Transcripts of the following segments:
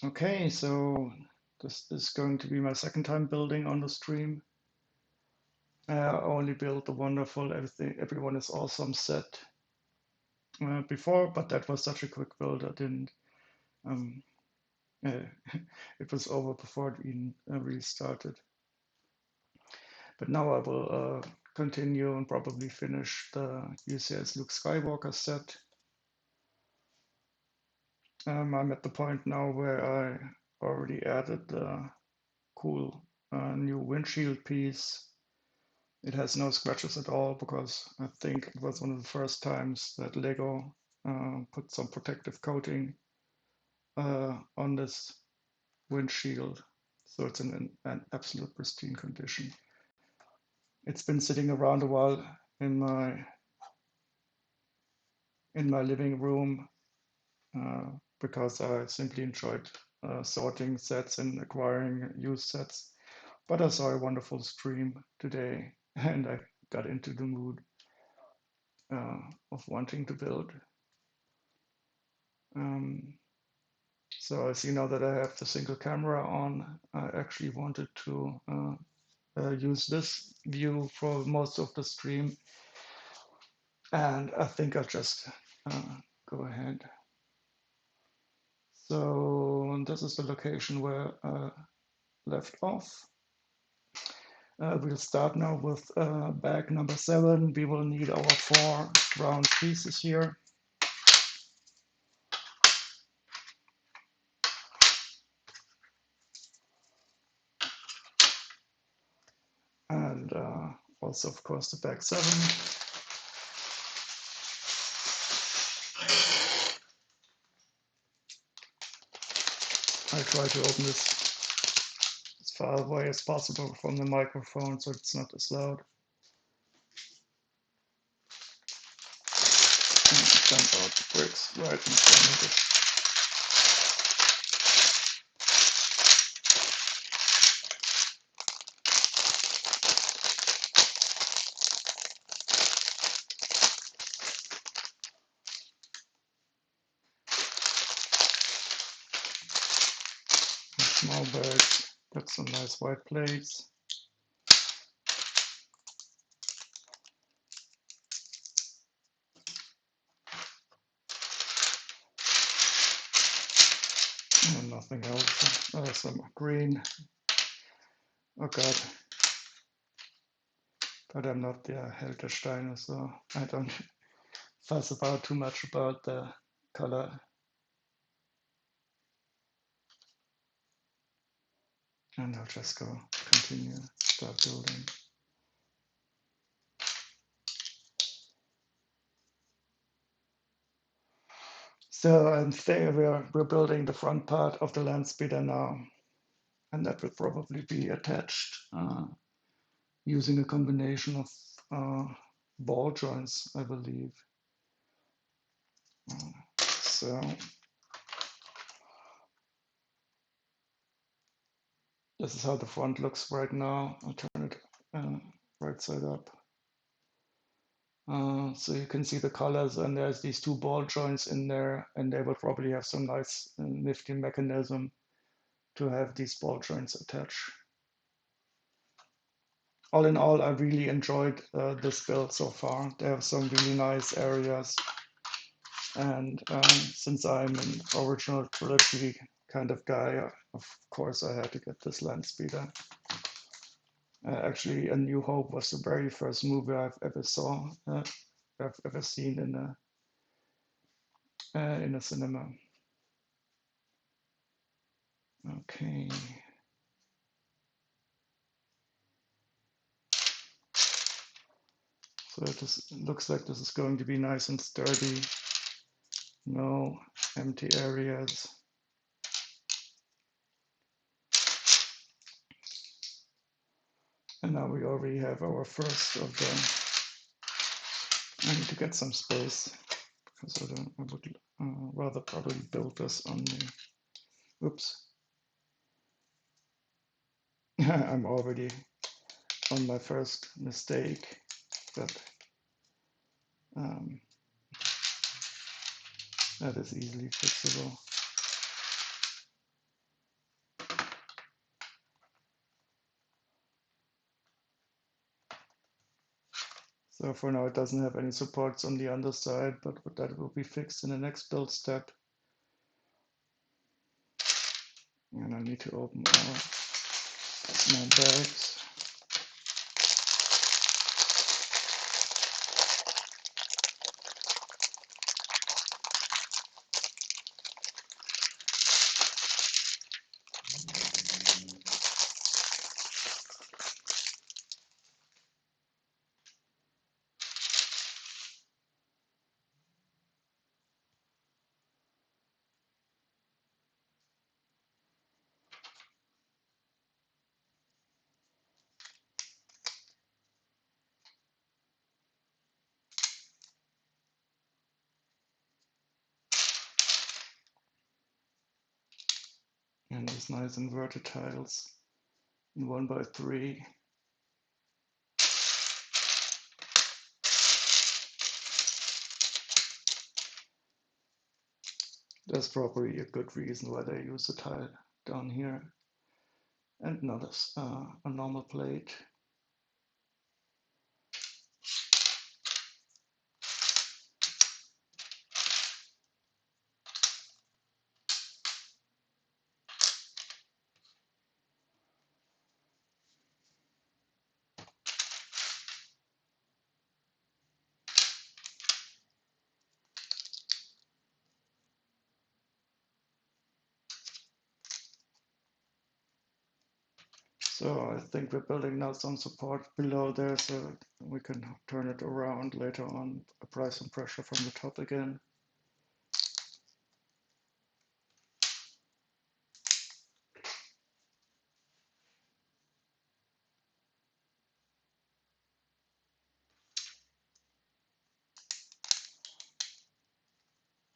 Okay, so this is going to be my second time building on the stream. I only built the wonderful everyone is awesome set before, but that was such a quick build. I didn't. Um, uh, it was over before it even really started. But now I will continue and probably finish the UCS Luke Skywalker set. I'm at the point now where I already added the cool new windshield piece. It has no scratches at all because I think it was one of the first times that Lego put some protective coating on this windshield. So it's in an absolute pristine condition. It's been sitting around a while in my living room because I simply enjoyed sorting sets and acquiring used sets. But I saw a wonderful stream today and I got into the mood of wanting to build. So as you know that I have the single camera on, I actually wanted to use this view for most of the stream. And I think I'll just go ahead. So this is the location where I left off. We'll start now with bag number 7. We will need our 4 round pieces here. And also, of course, the bag 7. I try to open this as far away as possible from the microphone so it's not as loud. And dump out the bricks right in front of it. Small bags, got some nice white plates. And nothing else. Some green. Oh god. But I'm not the Heltersteiner, so I don't fuss about too much about the color. And I'll just continue, start building. So we're building the front part of the Landspeeder now. And that will probably be attached using a combination of ball joints, I believe. So this is how the front looks right now. I'll turn it right side up. So you can see the colors, and there's these 2 ball joints in there, and they will probably have some nice nifty mechanism to have these ball joints attached. All in all, I really enjoyed this build so far. There are some really nice areas, and since I'm an original trilogy kind of guy, of course I had to get this Landspeeder. Actually, A New Hope was the very first movie I've ever seen in a cinema. Okay. So it looks like this is going to be nice and sturdy. No empty areas. And now we already have our first of the. I need to get some space because I would rather probably build this on the. Oops. I'm already on my first mistake, but that is easily fixable. So for now it doesn't have any supports on the underside, but that will be fixed in the next build step. And I need to open all small bags. And these nice inverted tiles in 1x3. That's probably a good reason why they use a tile down here and not a normal plate. So I think we're building now some support below there so we can turn it around later on, apply some pressure from the top again.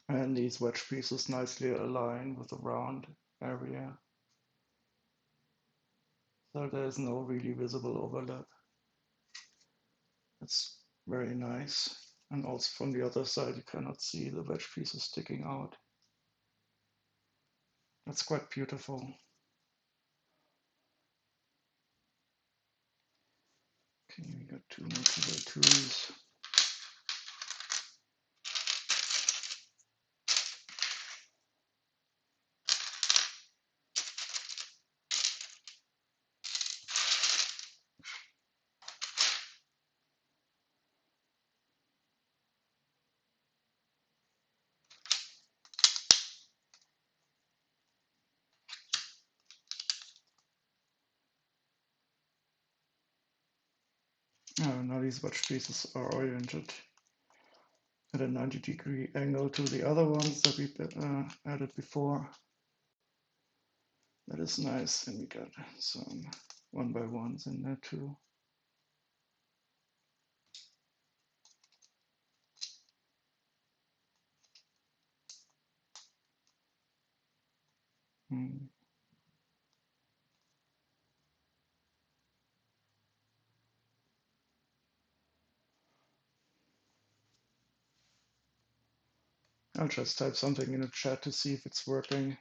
And these wedge pieces nicely align with the round area. So there's no really visible overlap. It's very nice. And also from the other side, you cannot see the wedge pieces sticking out. That's quite beautiful. Okay, we got 2 more 2x2s. Now these wedge pieces are oriented at a 90-degree angle to the other ones that we added before. That is nice, and we got some 1x1s in there too. I'll just type something in the chat to see if it's working.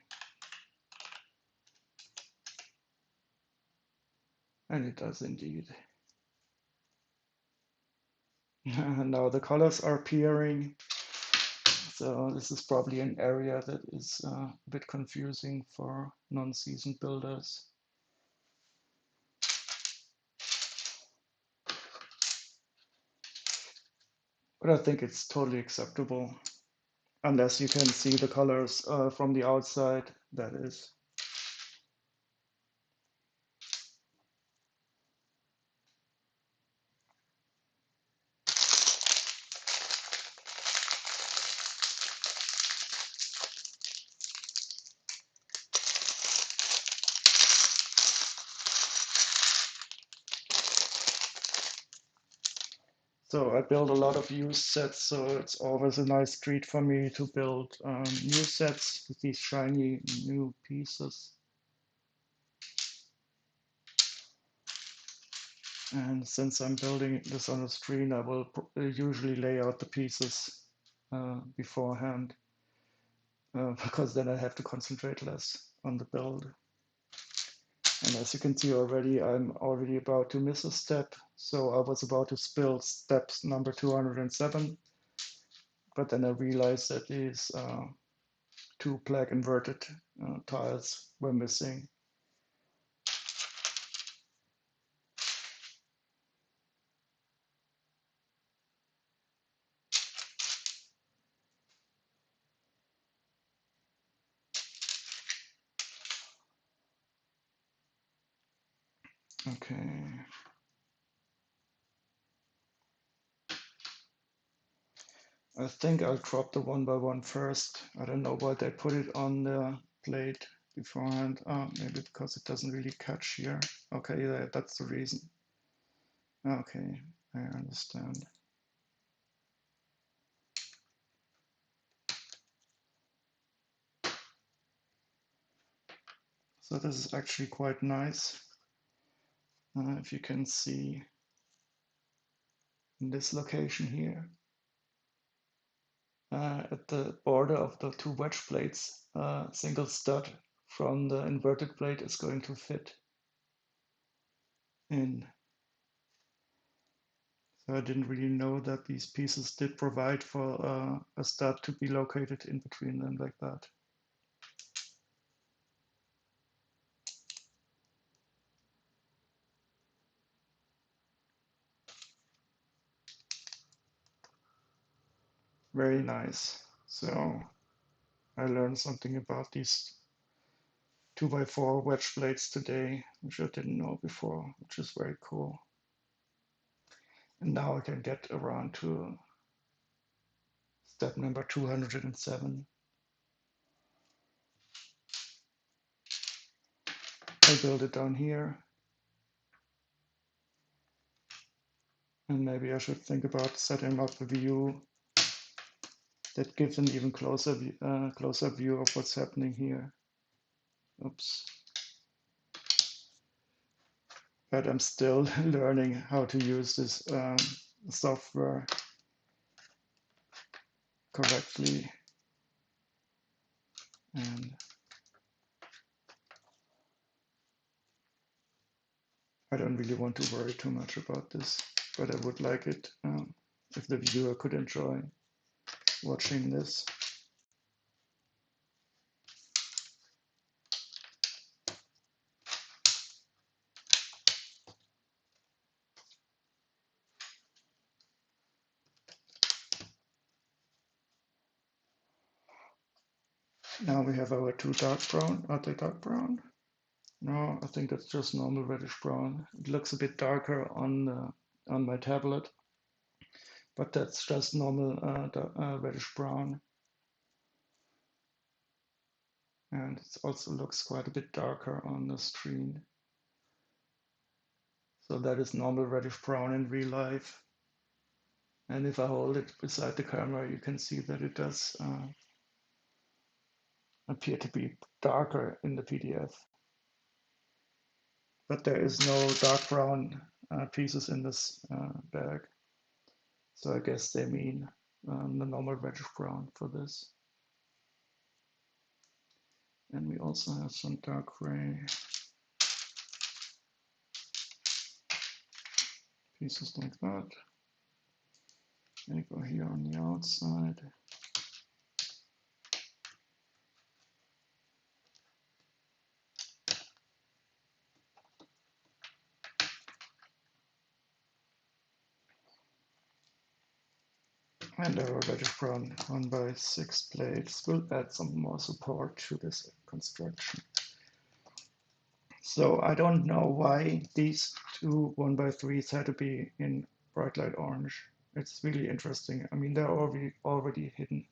And it does indeed. Now the colors are appearing. So this is probably an area that is a bit confusing for non-seasoned builders. But I think it's totally acceptable. Unless you can see the colors from the outside, that is. So I build a lot of used sets, so it's always a nice treat for me to build new sets with these shiny new pieces. And since I'm building this on a screen, I will usually lay out the pieces beforehand because then I have to concentrate less on the build. And as you can see already, I'm already about to miss a step. So I was about to build steps number 207, but then I realized that these two black inverted tiles were missing. Okay. I think I'll drop the 1x1 first. I don't know why they put it on the plate beforehand. Maybe because it doesn't really catch here. Okay, yeah, that's the reason. Okay, I understand. So this is actually quite nice. If you can see in this location here, at the border of the two wedge plates, single stud from the inverted plate is going to fit in. So I didn't really know that these pieces did provide for a stud to be located in between them like that. Very nice. So I learned something about these 2x4 wedge plates today, which I didn't know before, which is very cool. And now I can get around to step number 207. I build it down here. And maybe I should think about setting up a view that gives an even closer view of what's happening here. Oops. But I'm still learning how to use this software correctly. And I don't really want to worry too much about this, but I would like it if the viewer could enjoy watching this. Now we have our two dark brown. Are they dark brown? No, I think that's just normal reddish brown. It looks a bit darker on my tablet, but that's just normal reddish brown. And it also looks quite a bit darker on the screen. So that is normal reddish brown in real life. And if I hold it beside the camera, you can see that it does appear to be darker in the PDF. But there is no dark brown pieces in this bag. So I guess they mean the normal reddish brown for this. And we also have some dark gray pieces like that. They go here on the outside. And our reddish brown 1x6 plates will add some more support to this construction. So I don't know why these two 1x3s had to be in bright light orange. It's really interesting. I mean, they're already hidden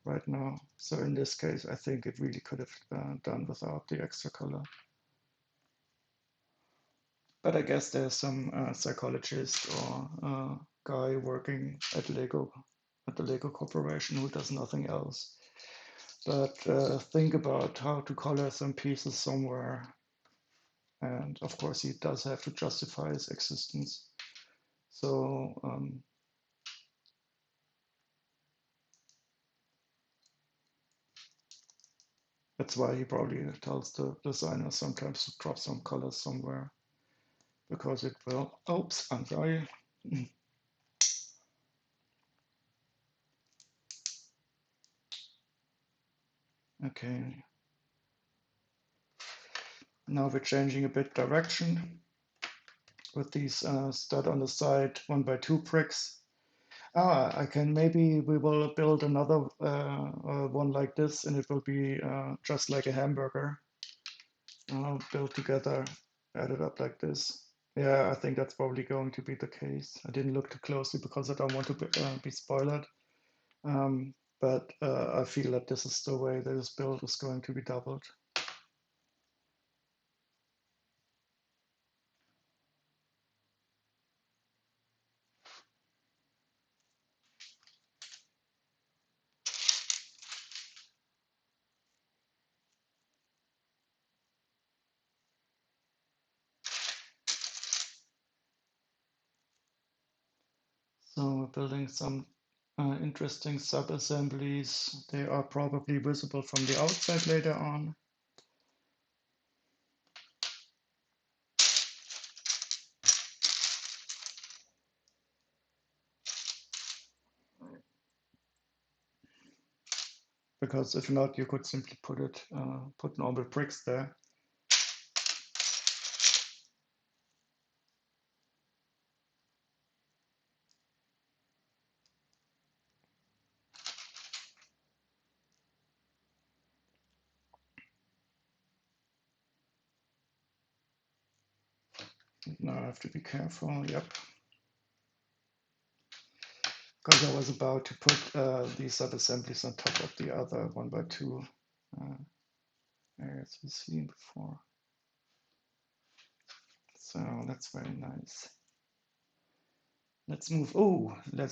right now. So in this case, I think it really could have done without the extra color. But I guess there's some psychologist or guy working at the Lego Corporation who does nothing else but think about how to color some pieces somewhere. And of course, he does have to justify his existence. So That's why he probably tells the designer sometimes to drop some colors somewhere, because it will. Oops, I'm sorry. Okay, now we're changing a bit direction with these stud on the side 1x2 bricks. I can maybe we will build another one like this, and it will be just like a hamburger, built together, added up like this. Yeah, I think that's probably going to be the case. I didn't look too closely because I don't want to be spoiled. But I feel that this is the way this build is going to be doubled. So we're building some interesting sub-assemblies. They are probably visible from the outside later on. Because if not, you could simply put normal bricks there. Now I have to be careful. Yep. Because I was about to put these sub-assemblies on top of the other 1x2 areas we've seen before. So that's very nice. Let's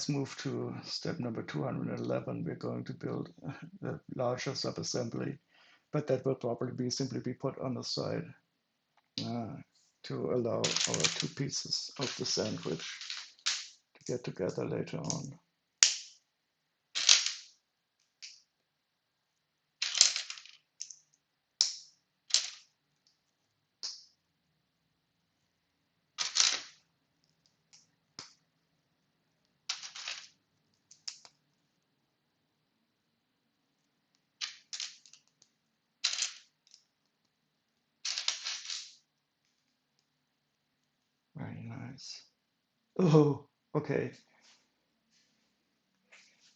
move to step number 211. We're going to build a larger sub-assembly, but that will probably simply be put on the side to allow our two pieces of the sandwich to get together later on. Very nice. Oh, okay.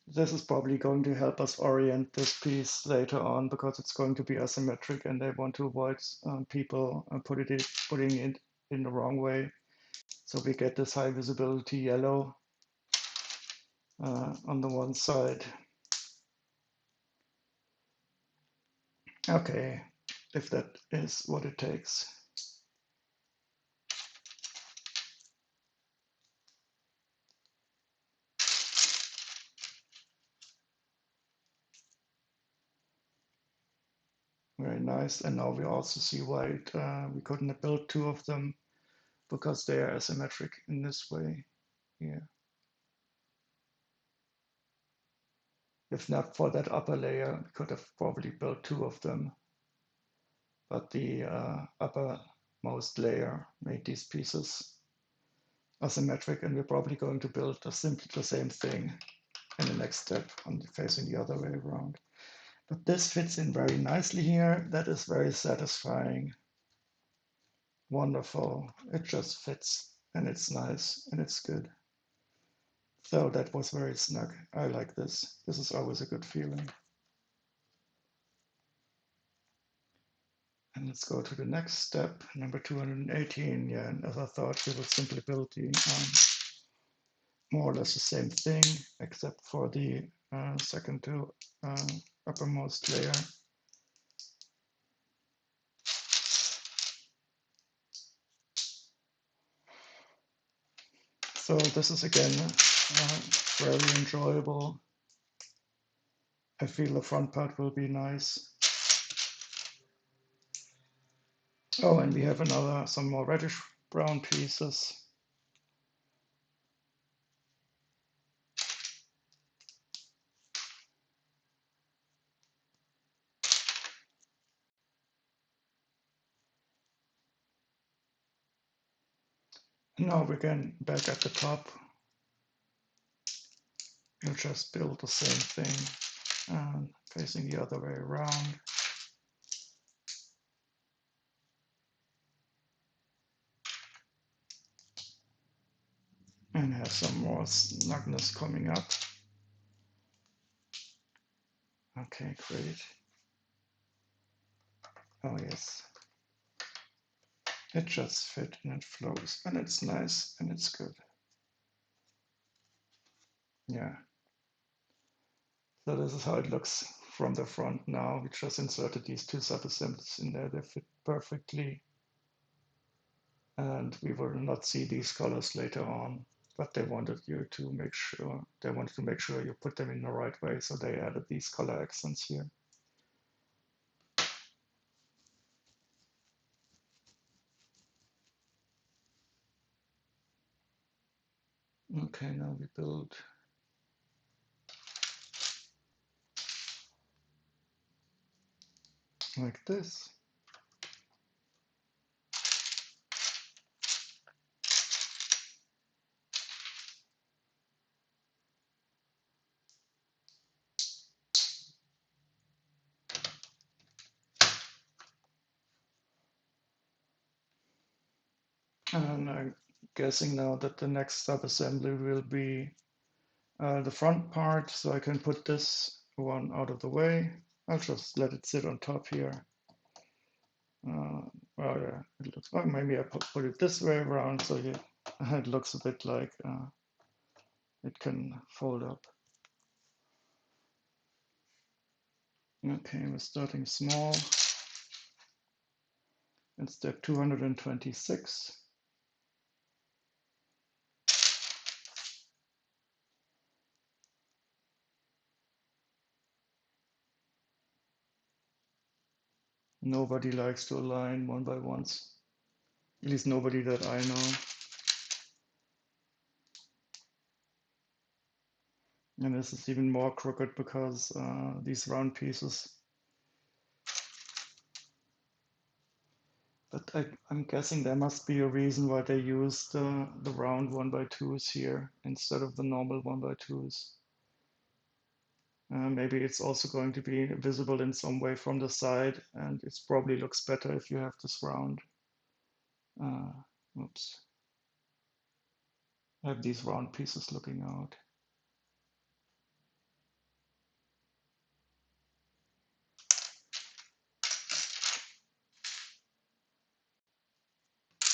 This is probably going to help us orient this piece later on because it's going to be asymmetric and they want to avoid people putting it in the wrong way. So we get this high visibility yellow on the one side. Okay, if that is what it takes. Very nice. And now we also see why we couldn't build two of them because they are asymmetric in this way here. If not for that upper layer, we could have probably built two of them. But the uppermost layer made these pieces asymmetric, and we're probably going to build simply the same thing in the next step facing the other way around. But this fits in very nicely here. That is very satisfying. Wonderful. It just fits and it's nice and it's good. So that was very snug. I like this. This is always a good feeling. And let's go to the next step, number 218. Yeah, and as I thought, we will simply build the more or less the same thing, except for the second to uppermost layer. So this is again very enjoyable. I feel the front part will be nice. Oh, and we have some more reddish brown pieces. Now we're again back at the top. You just build the same thing and facing the other way around. And have some more snugness coming up. Okay, great. Oh yes. It just fit and it flows and it's nice and it's good. Yeah. So this is how it looks from the front now. We just inserted these two sub-assemblies in there. They fit perfectly. And we will not see these colors later on. But they wanted you to make sure, you put them in the right way. So they added these color accents here. Okay, now we build like this. And I'm guessing now that the next sub-assembly will be the front part, so I can put this one out of the way. I'll just let it sit on top here. Well, yeah, it looks. Oh, maybe I put it this way around, so it looks a bit like it can fold up. Okay, we're starting small. It's step 226. Nobody likes to align one by ones. At least nobody that I know. And this is even more crooked because these round pieces. But I'm guessing there must be a reason why they used the round 1x2s here instead of the normal 1x2s. Maybe it's also going to be visible in some way from the side, and it probably looks better if you have this round. Oops. I have these round pieces looking out.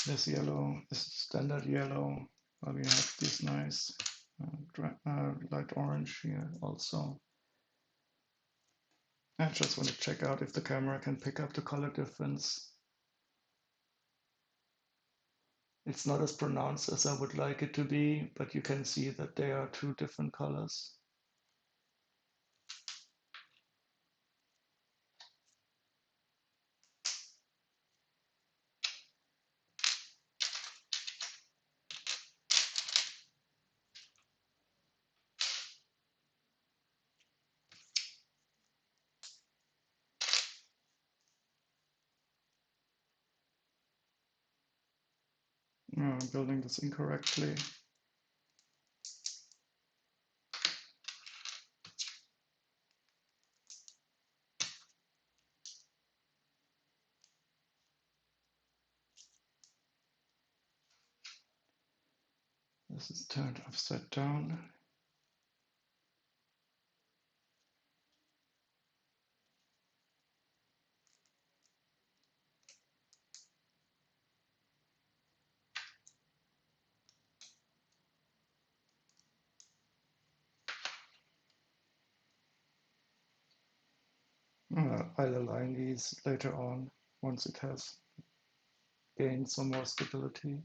This yellow is standard yellow. We have this nice light orange here also. I just want to check out if the camera can pick up the color difference. It's not as pronounced as I would like it to be, but you can see that they are two different colors. I'm building this incorrectly. This is turned upside down. I'll align these later on once it has gained some more stability.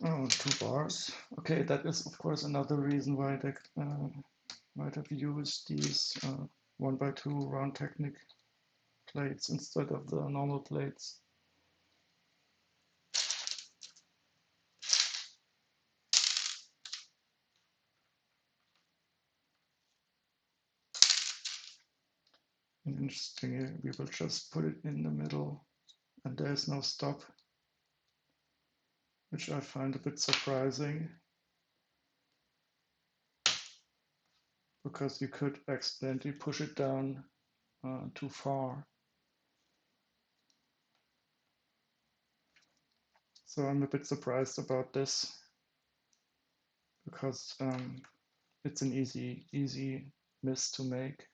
Oh, 2 bars. Okay, that is of course another reason why they might have used these 1x2 round Technic plates instead of the normal plates. And interestingly, we will just put it in the middle and there's no stop, which I find a bit surprising, because you could accidentally push it down too far. So I'm a bit surprised about this, because it's an easy miss to make.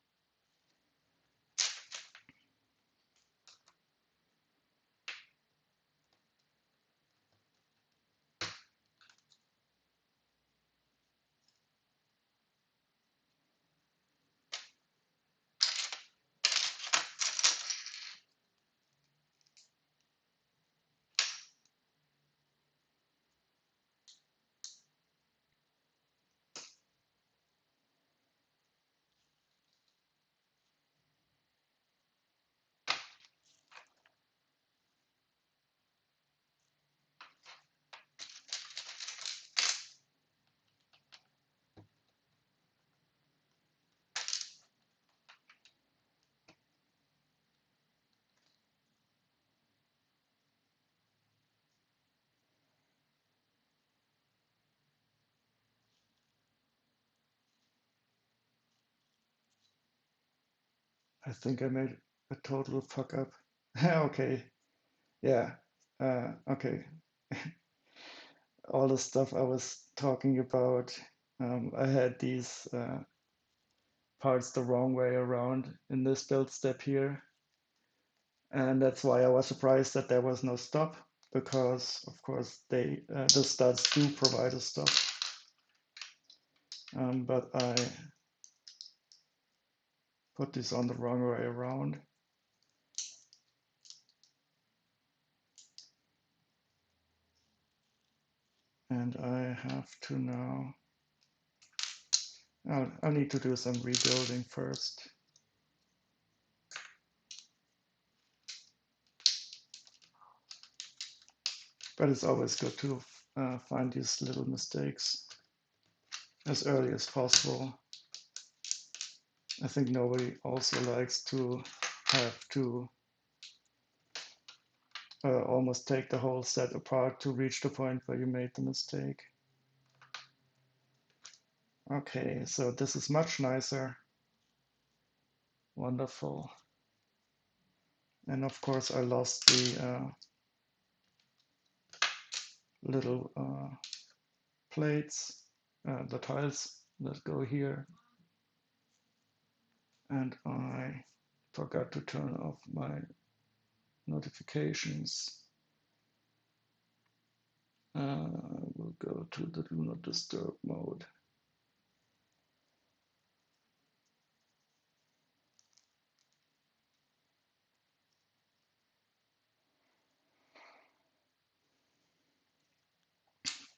I think I made a total fuck up. Okay, yeah, okay. All the stuff I was talking about, I had these parts the wrong way around in this build step here. And that's why I was surprised that there was no stop, because of course the studs do provide a stop. But I put this on the wrong way around. And I have to now, I'll need to do some rebuilding first. But it's always good to find these little mistakes as early as possible. I think nobody also likes to have to almost take the whole set apart to reach the point where you made the mistake. Okay, so this is much nicer. Wonderful. And of course I lost the little plates, the tiles that go here. And I forgot to turn off my notifications. We'll go to the do not disturb mode.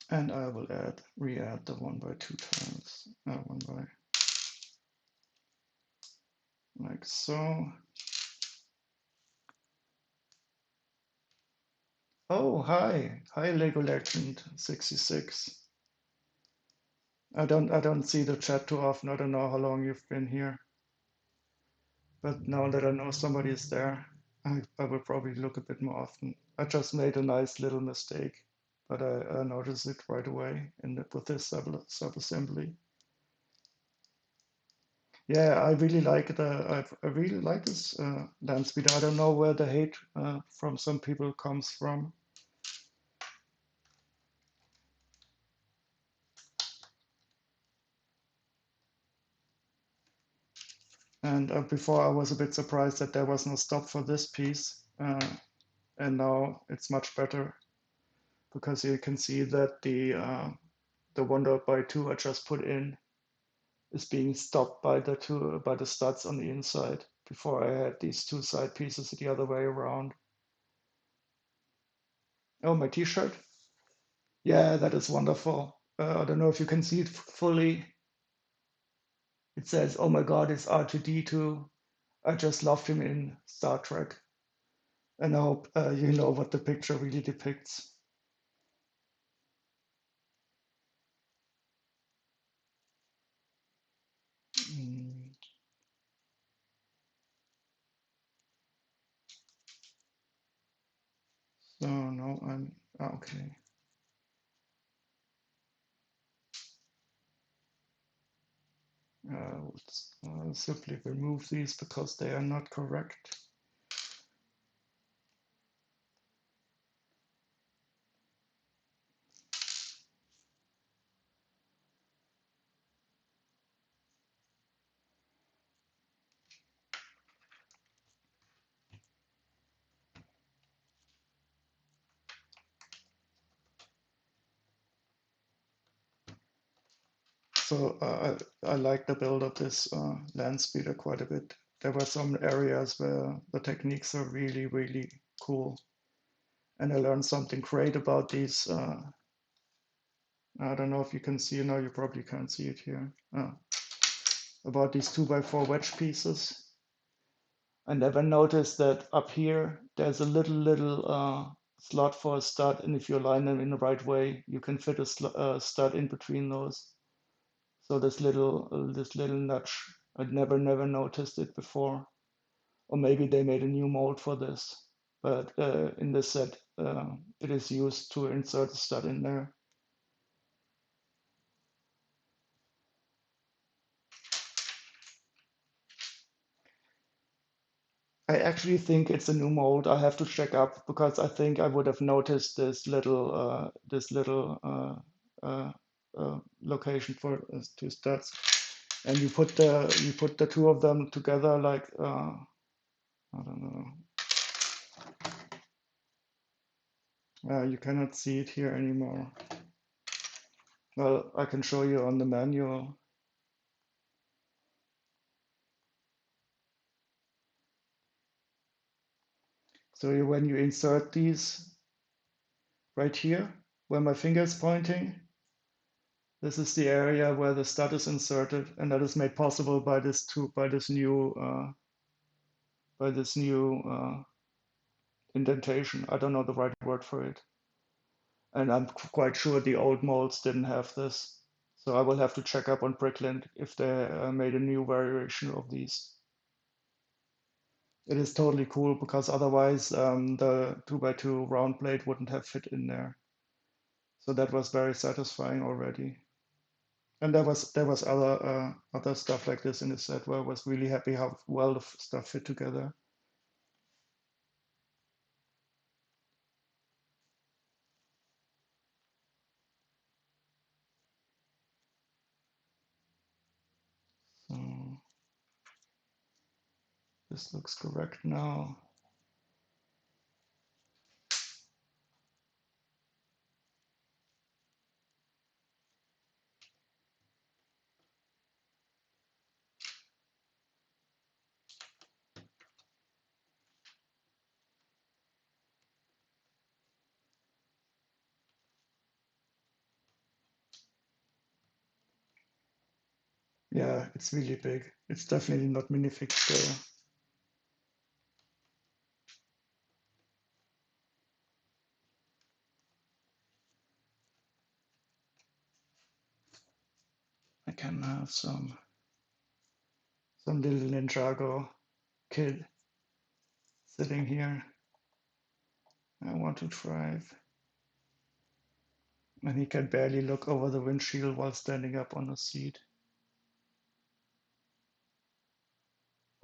And I will re-add the 1x2 tiles, 1 by, like so. Oh, hi Lego Legend 66. I don't see the chat too often. I don't know how long you've been here, but now that I know somebody is there, I will probably look a bit more often. I just made a nice little mistake, but I noticed it right away with this sub-assembly. Yeah, I really like I really like this Landspeeder. I don't know where the hate from some people comes from. And before I was a bit surprised that there was no stop for this piece, and now it's much better, because you can see that the 1.2 I just put in is being stopped by the studs on the inside. Before I had these two side pieces the other way around. Oh, my T-shirt. Yeah, that is wonderful. I don't know if you can see it fully. It says, "Oh my God, it's R2D2. I just loved him in Star Trek." And I hope you know what the picture really depicts. Mm. now I'm okay. Let's simply remove these because they are not correct. So I like the build of this Landspeeder quite a bit. There were some areas where the techniques are really, really cool. And I learned something great about these. I don't know if you can see it now, you probably can't see it here. About these 2x4 wedge pieces. I never noticed that up here there's a little slot for a stud, and if you align them in the right way, you can fit a stud in between those. So this little nudge, I'd never noticed it before, or maybe they made a new mold for this. But in this set, it is used to insert a stud in there. I actually think it's a new mold. I have to check up because I think I would have noticed this little location for two studs, and you put the two of them together like I don't know. You cannot see it here anymore. Well, I can show you on the manual. So when you insert these right here, where my finger is pointing, this is the area where the stud is inserted, and that is made possible by this new indentation. I don't know the right word for it, and I'm quite sure the old molds didn't have this. So I will have to check up on Brickland if they made a new variation of these. It is totally cool because otherwise the 2x2 round blade wouldn't have fit in there. So that was very satisfying already. And there was other stuff like this in the set where I was really happy how well the stuff fit together. So this looks correct now. Yeah, it's really big. It's definitely not minifig scale. I can have some little Ninjago kid sitting here. I want to drive. And he can barely look over the windshield while standing up on the seat.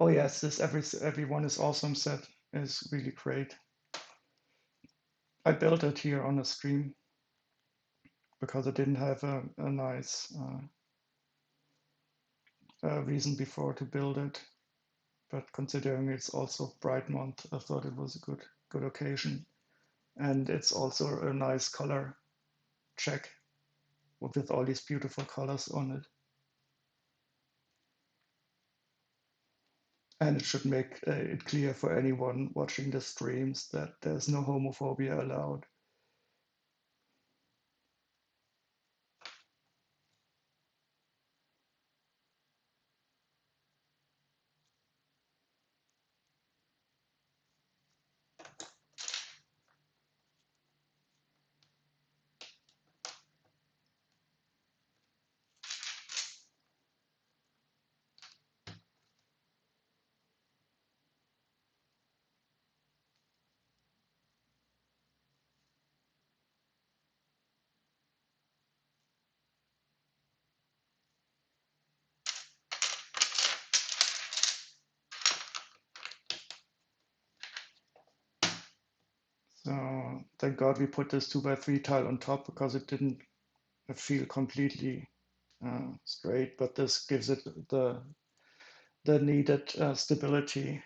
Oh yes, this everyone is awesome set is really great. I built it here on the stream because I didn't have a nice reason before to build it. But considering it's also Pride Month, I thought it was a good occasion. And it's also a nice color check with all these beautiful colors on it. And it should make it clear for anyone watching the streams that there's no homophobia allowed. So thank God we put this 2x3 tile on top because it didn't feel completely straight, but this gives it the needed stability.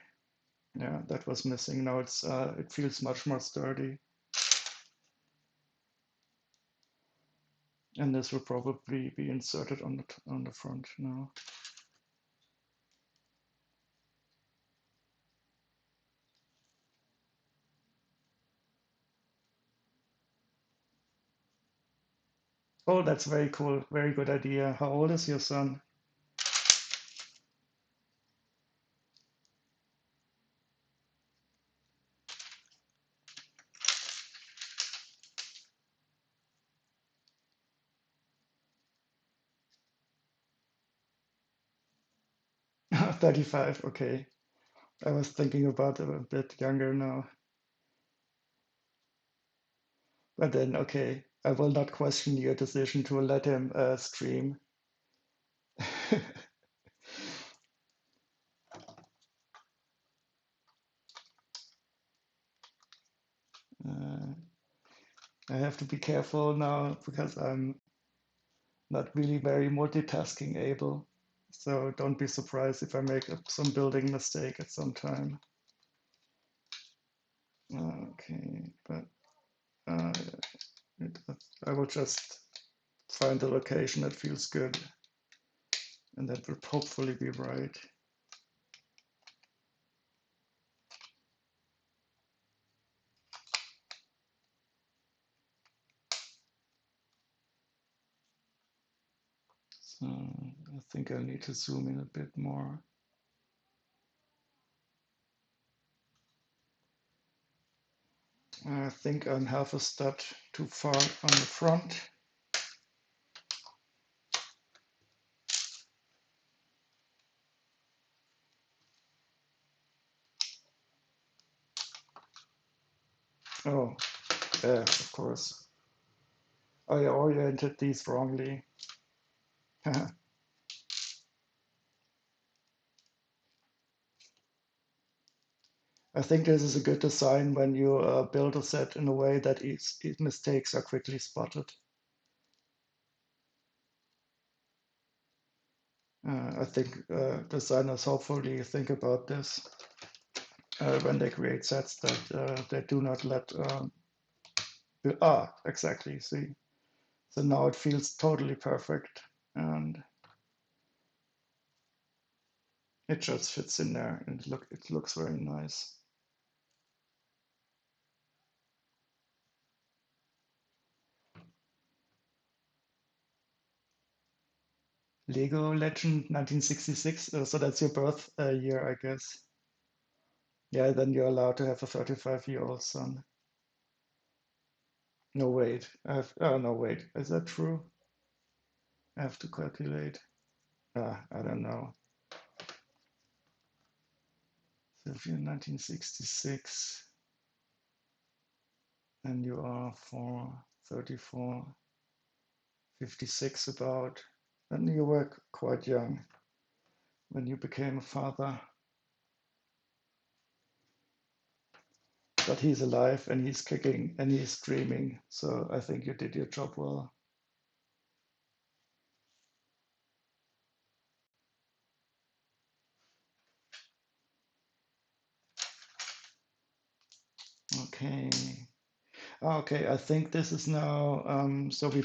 Yeah, that was missing. Now it feels much more sturdy. And this will probably be inserted on the front now. Oh, that's very cool. Very good idea. How old is your son? 35. Okay. I was thinking about a bit younger now. But then, okay, I will not question your decision to let him stream. uh, I have to be careful now because I'm not really very multitasking able. So don't be surprised if I make some building mistake at some time. Okay, but uh, I will just find a location that feels good, and that will hopefully be right. So I think I need to zoom in a bit more. I think I'm half a stud too far on the front. Oh, yeah, of course. I oriented these wrongly. I think this is a good design when you build a set in a way that its mistakes are quickly spotted. I think designers hopefully think about this when they create sets that they do not let. Exactly. See, so now it feels totally perfect, and it just fits in there, and it looks very nice. Lego Legend 1966. So that's your birth year, I guess. Yeah, then you're allowed to have a 35-year-old son. No, wait. Oh, no, wait. Is that true? I have to calculate. I don't know. So if you're 1966 and you are 34, 56 about, then you were quite young when you became a father. But he's alive and he's kicking and he's streaming. So I think you did your job well. Okay. Okay, I think this is now, so we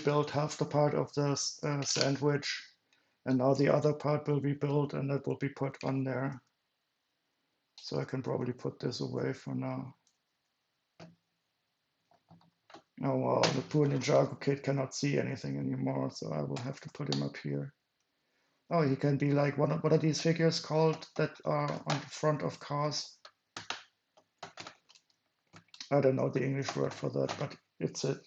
built half the part of the sandwich, and now the other part will be built and that will be put on there. So I can probably put this away for now. Oh wow, the poor Ninjago kid cannot see anything anymore, so I will have to put him up here. Oh, he can be like, what are these figures called that are on the front of cars? I don't know the English word for that, but it's it.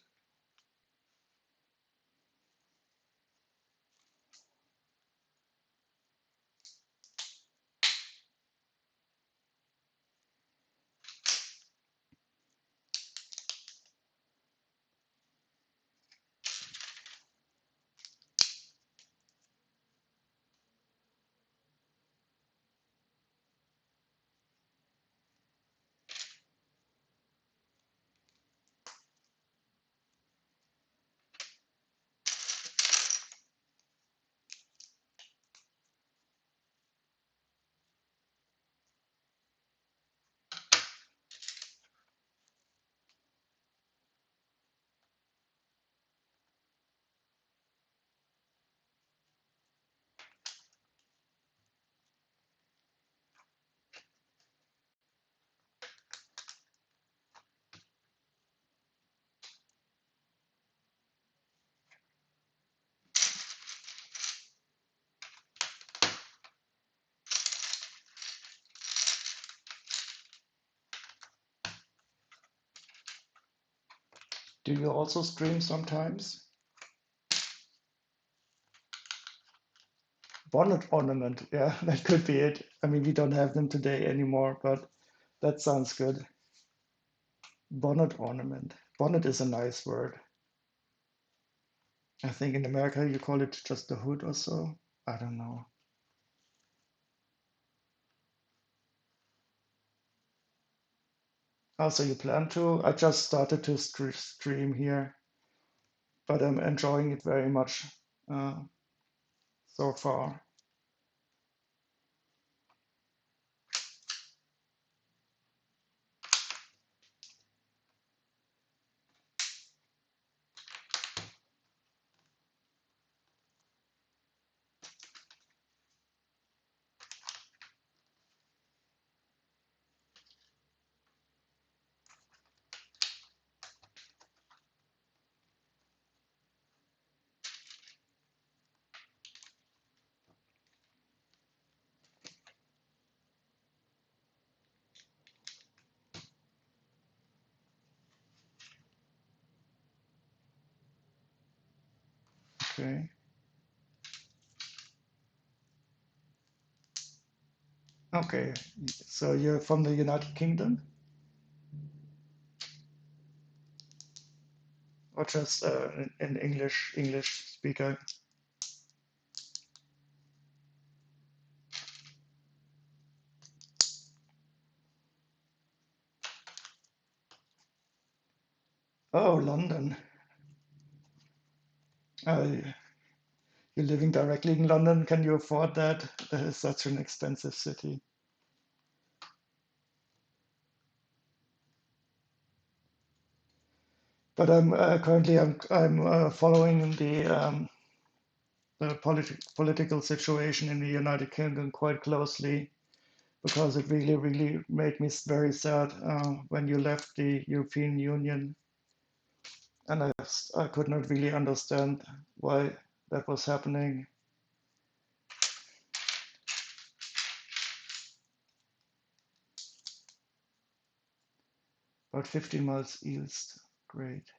Do you also stream sometimes? Bonnet ornament, yeah, that could be it. I mean, we don't have them today anymore, but that sounds good. Bonnet ornament. Bonnet is a nice word. I think in America you call it just the hood or so. I don't know. Also, you plan to? I just started to stream here, but I'm enjoying it very much uh, so far. Okay. Okay. So you're from the United Kingdom or just an English speaker? Oh, London. Uh, you're living directly in London. Can you afford that? That is such an expensive city. But I'm currently I'm following the political situation in the United Kingdom quite closely because it really made me very sad when you left the European Union, and I could not really understand why that was happening. About 15 miles east. Great.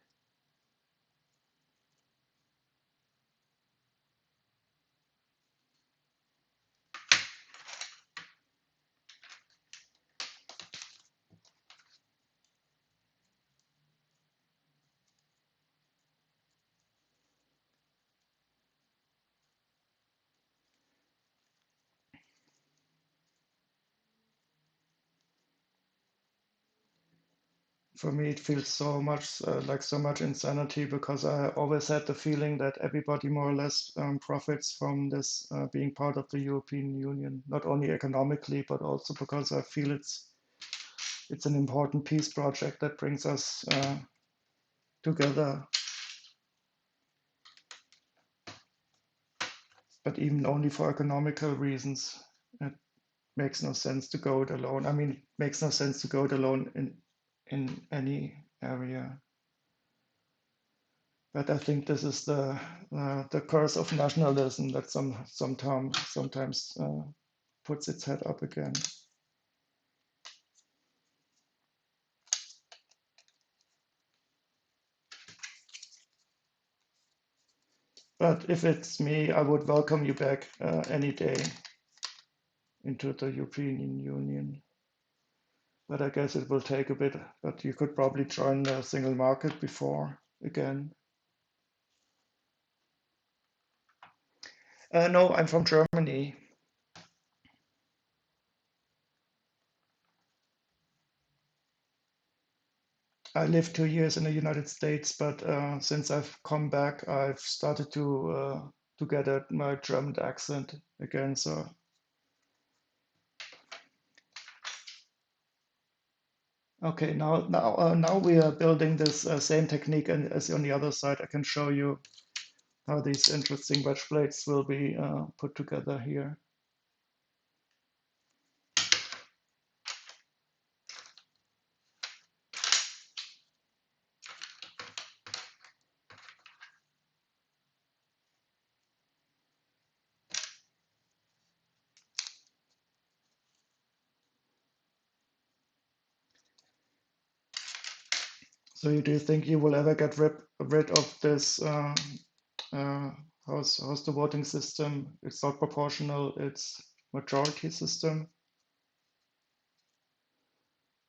For me, it feels so much like so much insanity because I always had the feeling that everybody more or less profits from this being part of the European Union, not only economically, but also because I feel it's an important peace project that brings us together. But even only for economical reasons, it makes no sense to go it alone. I mean, it makes no sense to go it alone in any area. But I think this is the curse of nationalism that sometimes puts its head up again. But if it's me, I would welcome you back any day into the European Union. But I guess it will take a bit. But you could probably join the single market before again. No, I'm from Germany. I lived 2 years in the United States, but since I've come back, I've started to get my German accent again. So okay, now we are building this same technique, and as on the other side, I can show you how these interesting wedge plates will be put together here. So do you think you will ever get rid of this? Uh, how's the voting system? It's not proportional. It's majority system.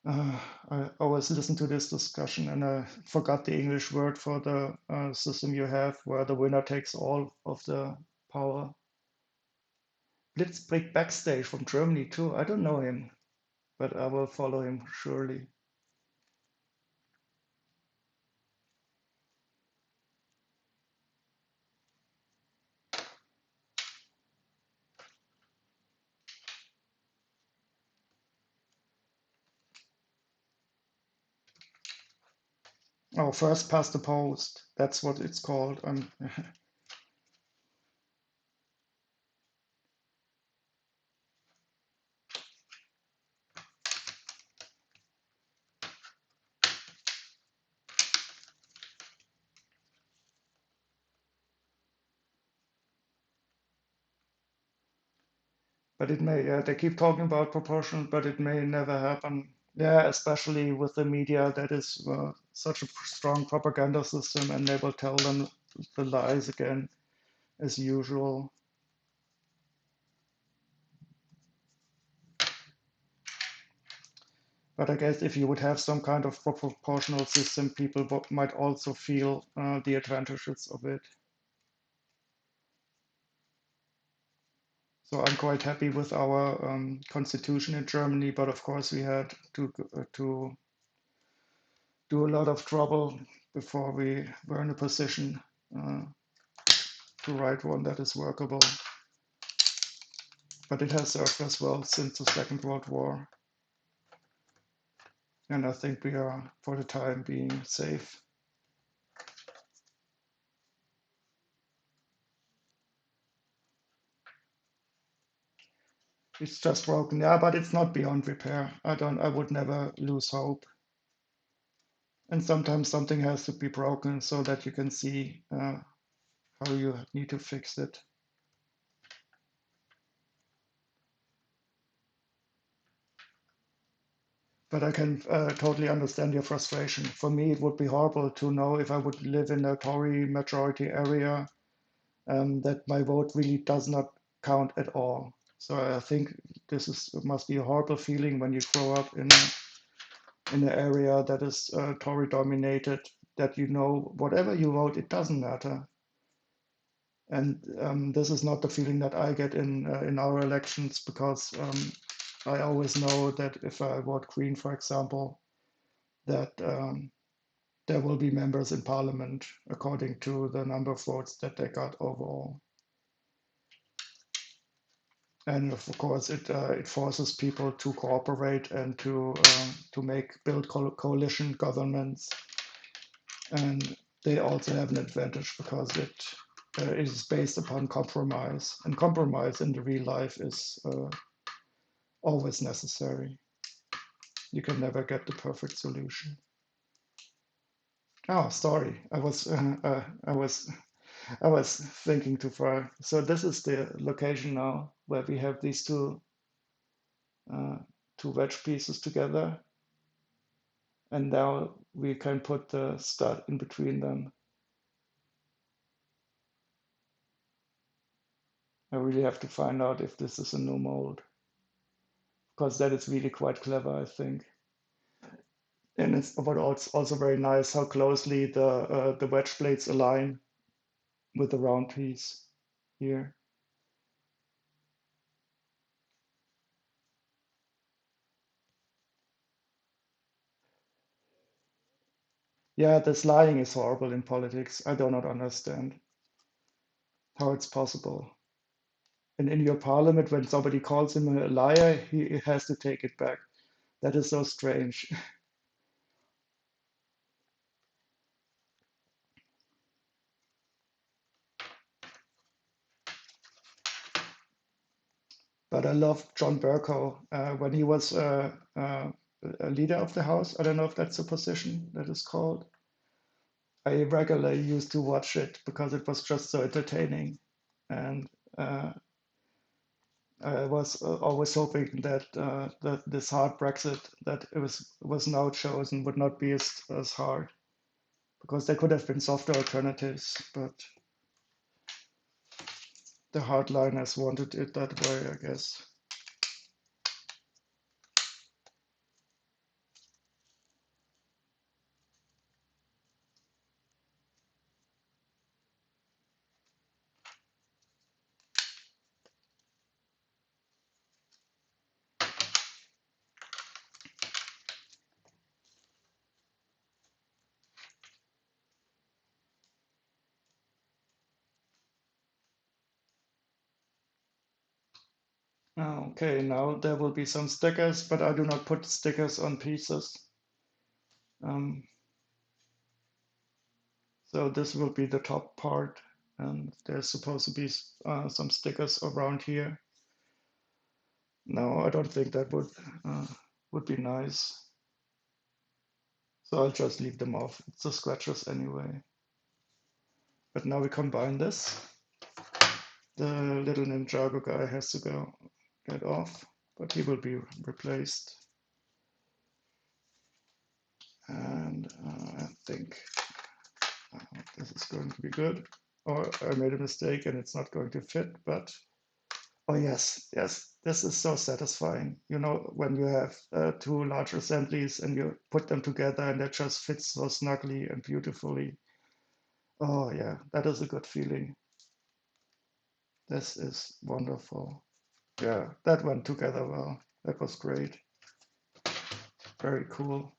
Uh, I always listen to this discussion, and I forgot the English word for the system you have, where the winner takes all of the power. Blitzkrieg Backstage from Germany too. I don't know him, but I will follow him surely. Oh, first past the post. That's what it's called. But it may. Yeah, they keep talking about proportional, but it may never happen. Yeah, especially with the media, that is such a strong propaganda system, and they will tell them the lies again as usual. But I guess if you would have some kind of proportional system, people might also feel the advantages of it. So I'm quite happy with our constitution in Germany, but of course we had to do a lot of trouble before we were in a position uh, to write one that is workable. But it has served us well since the Second World War, and I think we are, for the time being, safe. It's just broken, yeah, but it's not beyond repair. I would never lose hope. And sometimes something has to be broken so that you can see how you need to fix it. But I can totally understand your frustration. For me, it would be horrible to know if I would live in a Tory majority area that my vote really does not count at all. So I think must be a horrible feeling when you grow up in an area that is Tory dominated, that you know whatever you vote, it doesn't matter. And this is not the feeling that I get in our elections, because I always know that if I vote Green, for example, that there will be members in parliament according to the number of votes that they got overall. And of course, it forces people to cooperate and to build coalition governments, and they also have an advantage because it is based upon compromise, and compromise in the real life is always necessary. You can never get the perfect solution. Oh, sorry, I was thinking too far. So this is the location now where we have these uh, two wedge pieces together, and now we can put the stud in between them. I really have to find out if this is a new mold, because that is really quite clever, I think. And it's also very nice how closely the wedge blades align with the round piece here. Yeah, this lying is horrible in politics. I do not understand how it's possible. And in your parliament, when somebody calls him a liar, he has to take it back. That is so strange. But I love John Bercow when he was a leader of the House. I don't know if that's a position that is called. I regularly used to watch it because it was just so entertaining. And uh, I was always hoping that this hard Brexit that it was now chosen would not be as hard. because there could have been softer alternatives, but the hardliners wanted it that way, I guess. Okay, now there will be some stickers, but I do not put stickers on pieces. Um, so this will be the top part, and there's supposed to be some stickers around here. No, I don't think that would be nice. So I'll just leave them off. It's the scratches anyway. But now we combine this. The little Ninjago guy has to go get off, but he will be replaced. And I think this is going to be good. Or I made a mistake and it's not going to fit, but oh yes, yes, this is so satisfying. You know, when you have two large assemblies and you put them together and they just fit so snugly and beautifully. Oh yeah, that is a good feeling. This is wonderful. Yeah, that went together well. That was great. Very cool.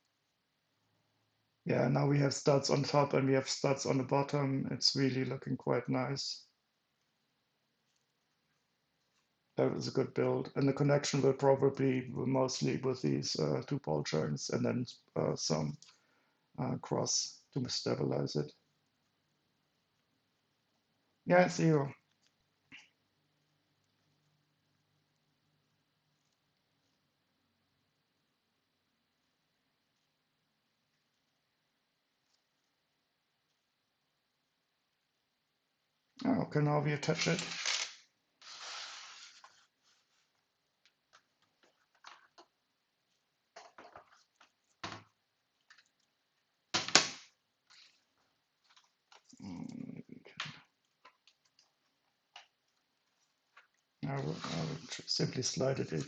Yeah, now we have studs on top and we have studs on the bottom. It's really looking quite nice. That was a good build. And the connection will probably be mostly with these two ball joints and then some cross to stabilize it. Yeah, see you. Oh, okay, now we attach it. I will simply slide it in.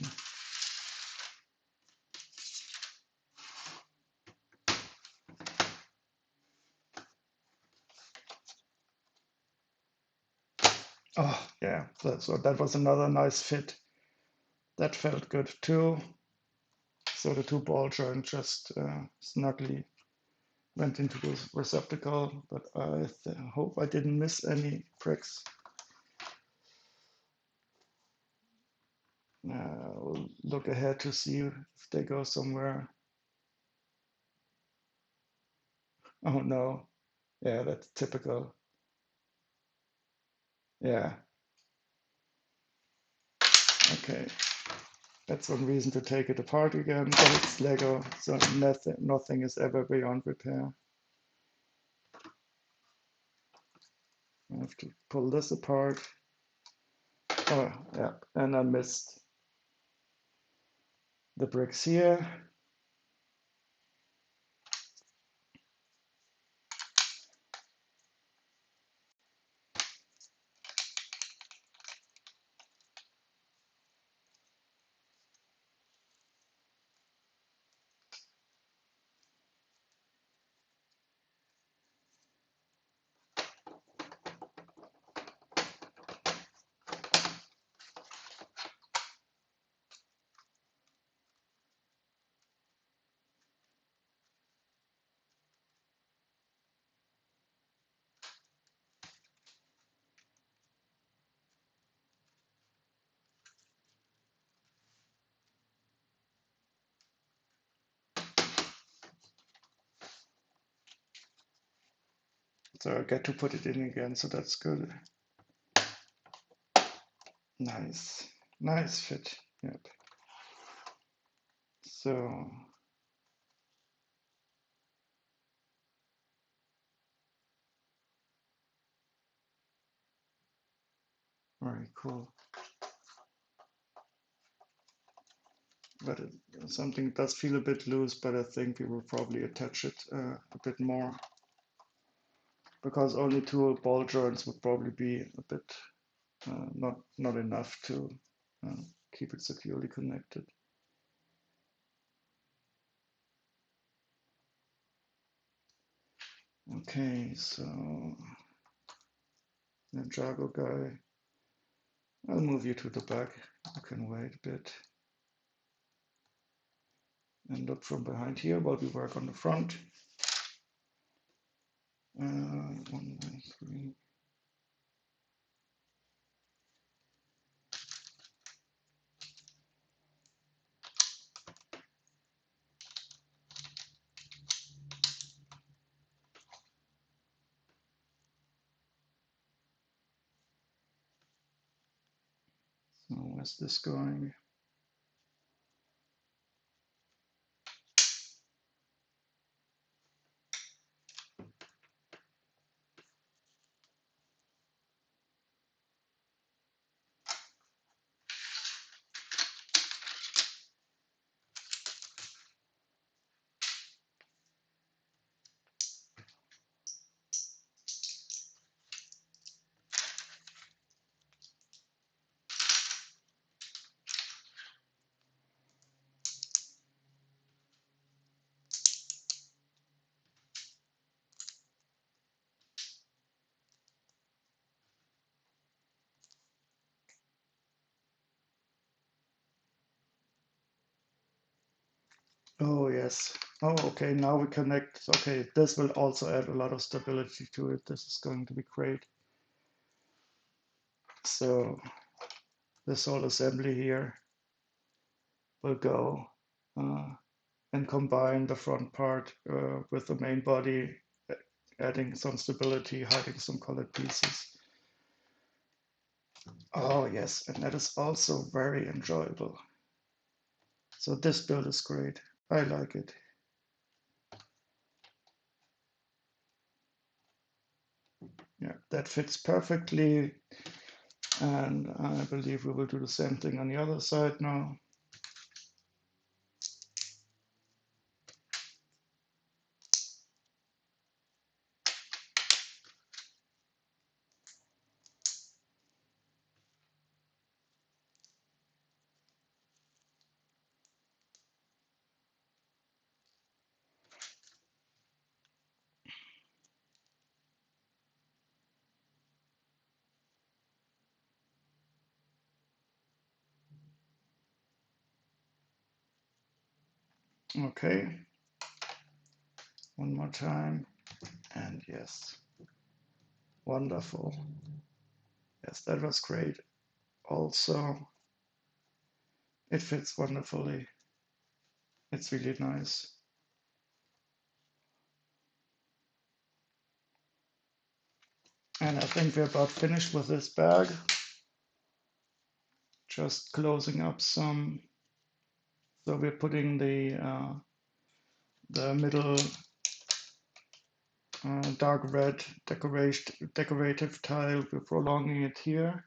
Oh, yeah, so that was another nice fit. That felt good too. So the two ball joints just snugly went into the receptacle, but I hope I didn't miss any pricks. We'll look ahead to see if they go somewhere. Oh no, yeah, that's typical. Yeah, okay. That's one reason to take it apart again, but it's Lego, so nothing is ever beyond repair. I have to pull this apart. Oh, yeah, and I missed the bricks here. So I get to put it in again, so that's good. Nice, nice fit. Yep. So very cool. But something does feel a bit loose, but I think we will probably attach it a bit more. because only 2 ball joints would probably be a bit not enough to keep it securely connected. Okay, so Ninjago guy, I'll move you to the back. You can wait a bit and look from behind here while we work on the front. 1, 9, 3. So where's this going? Oh, yes. Oh, okay, now we connect. Okay, this will also add a lot of stability to it. This is going to be great. So this whole assembly here will go and combine the front part with the main body, adding some stability, hiding some colored pieces. Oh, yes, and that is also very enjoyable. So this build is great. I like it. Yeah, that fits perfectly. And I believe we will do the same thing on the other side now. Okay, one more time. And yes, wonderful. Yes, that was great. Also, it fits wonderfully. It's really nice. And I think we're about finished with this bag. Just closing up some. So we're putting the middle dark red decorative tile. We're prolonging it here.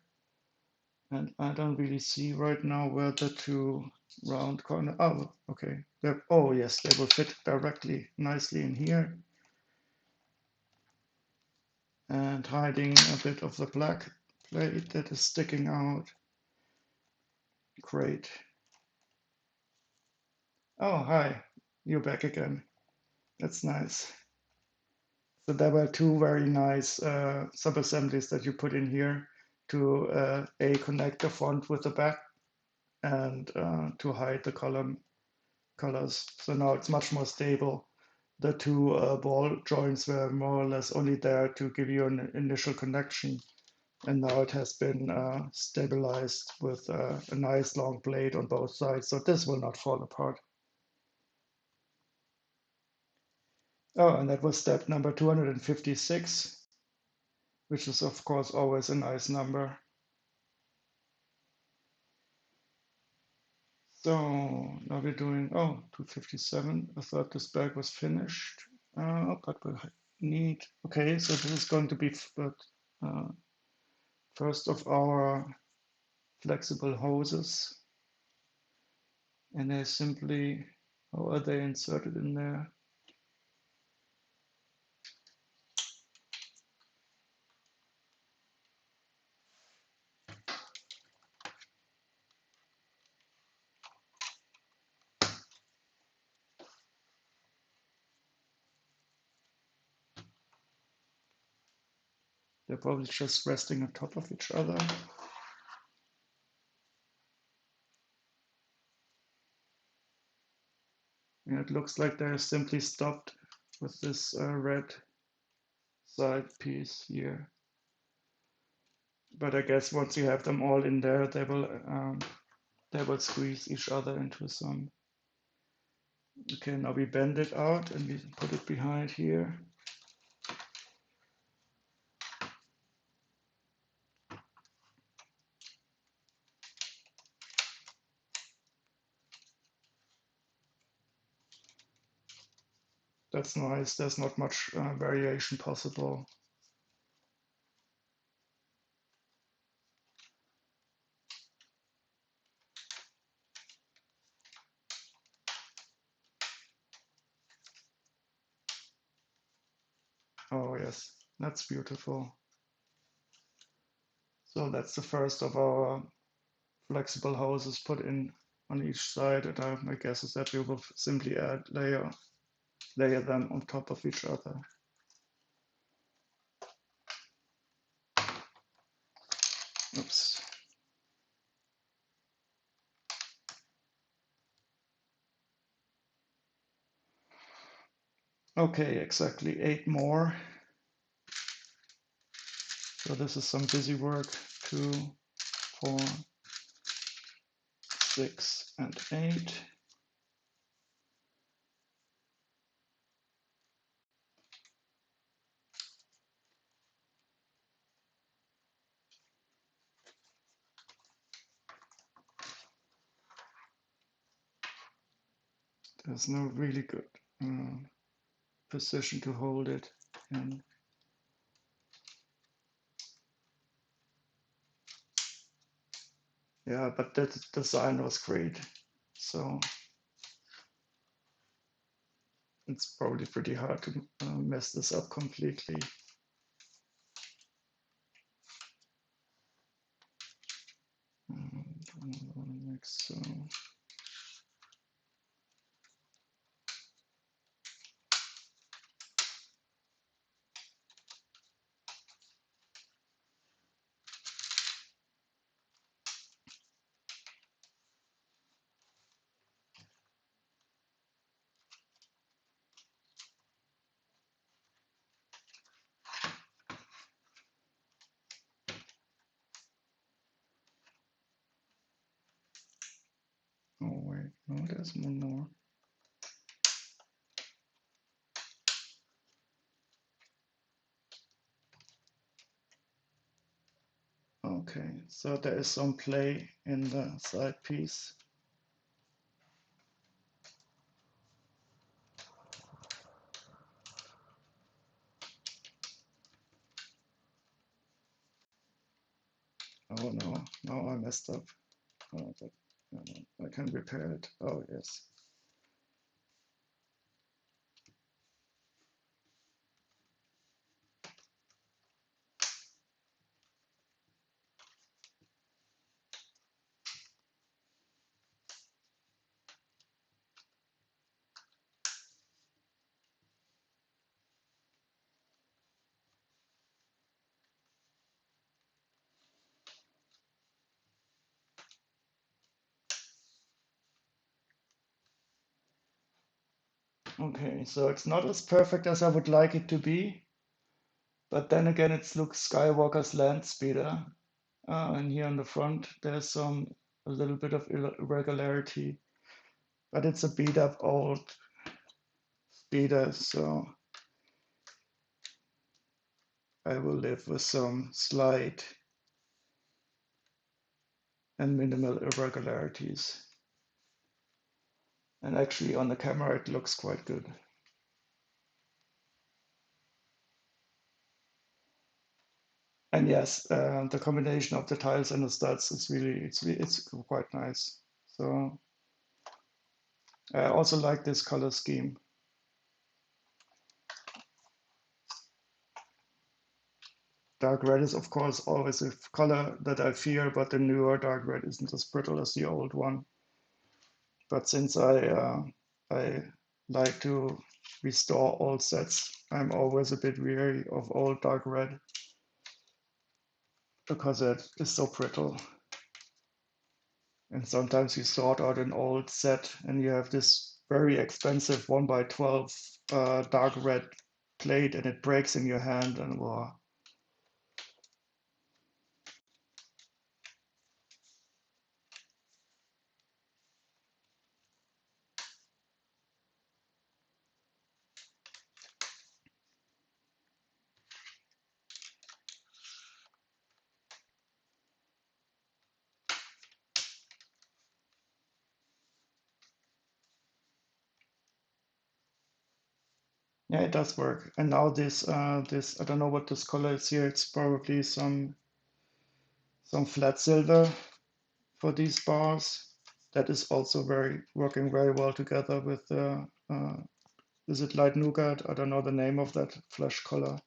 And I don't really see right now where the 2 round corner. Oh, okay. Oh, yes, they will fit directly nicely in here. And hiding a bit of the black plate that is sticking out. Great. Oh, hi. You're back again. That's nice. So there were 2 very nice sub-assemblies that you put in here to connect the front with the back and to hide the colors. So now it's much more stable. The 2 ball joints were more or less only there to give you an initial connection. And now it has been stabilized with a nice long blade on both sides. So this will not fall apart. Oh, and that was step number 256, which is of course always a nice number. So now we're doing, 257. I thought this bag was finished, but we need, okay, so this is going to be first of our flexible hoses. And they simply, how are they inserted in there? They're probably just resting on top of each other. And it looks like they're simply stopped with this red side piece here. But I guess once you have them all in there, they will squeeze each other into some. Okay, now we bend it out and we put it behind here. That's nice. There's not much variation possible. Oh yes, that's beautiful. So that's the first of our flexible hoses put in on each side, and my guess is that we will simply layer them on top of each other. Oops. Okay, exactly 8 more. So this is some busy work. 2, 4, 6, and 8. There's no really good position to hold it in. Yeah, but that design was great. So it's probably pretty hard to mess this up completely. Next, so. Oh wait, no, there's one more. Okay, so there is some play in the side piece. Oh no, now I messed up. Oh, but I can repair it. Oh yes. Okay, so it's not as perfect as I would like it to be, but then again, it looks Skywalker's Landspeeder. And here on the front, there's a little bit of irregularity, but it's a beat up old speeder, so I will live with some slight and minimal irregularities. And actually on the camera, it looks quite good. And yes, the combination of the tiles and the studs is it's quite nice. So I also like this color scheme. Dark red is of course always a color that I fear, but the newer dark red isn't as brittle as the old one. But since I like to restore old sets, I'm always a bit weary of old dark red. because it is so brittle. And sometimes you sort out an old set and you have this very expensive 1x12 dark red plate and it breaks in your hand and wow. Yeah, it does work. And now this I don't know what this color is here. It's probably some flat silver for these bars. That is also working very well together with the is it light nougat? I don't know the name of that flesh color.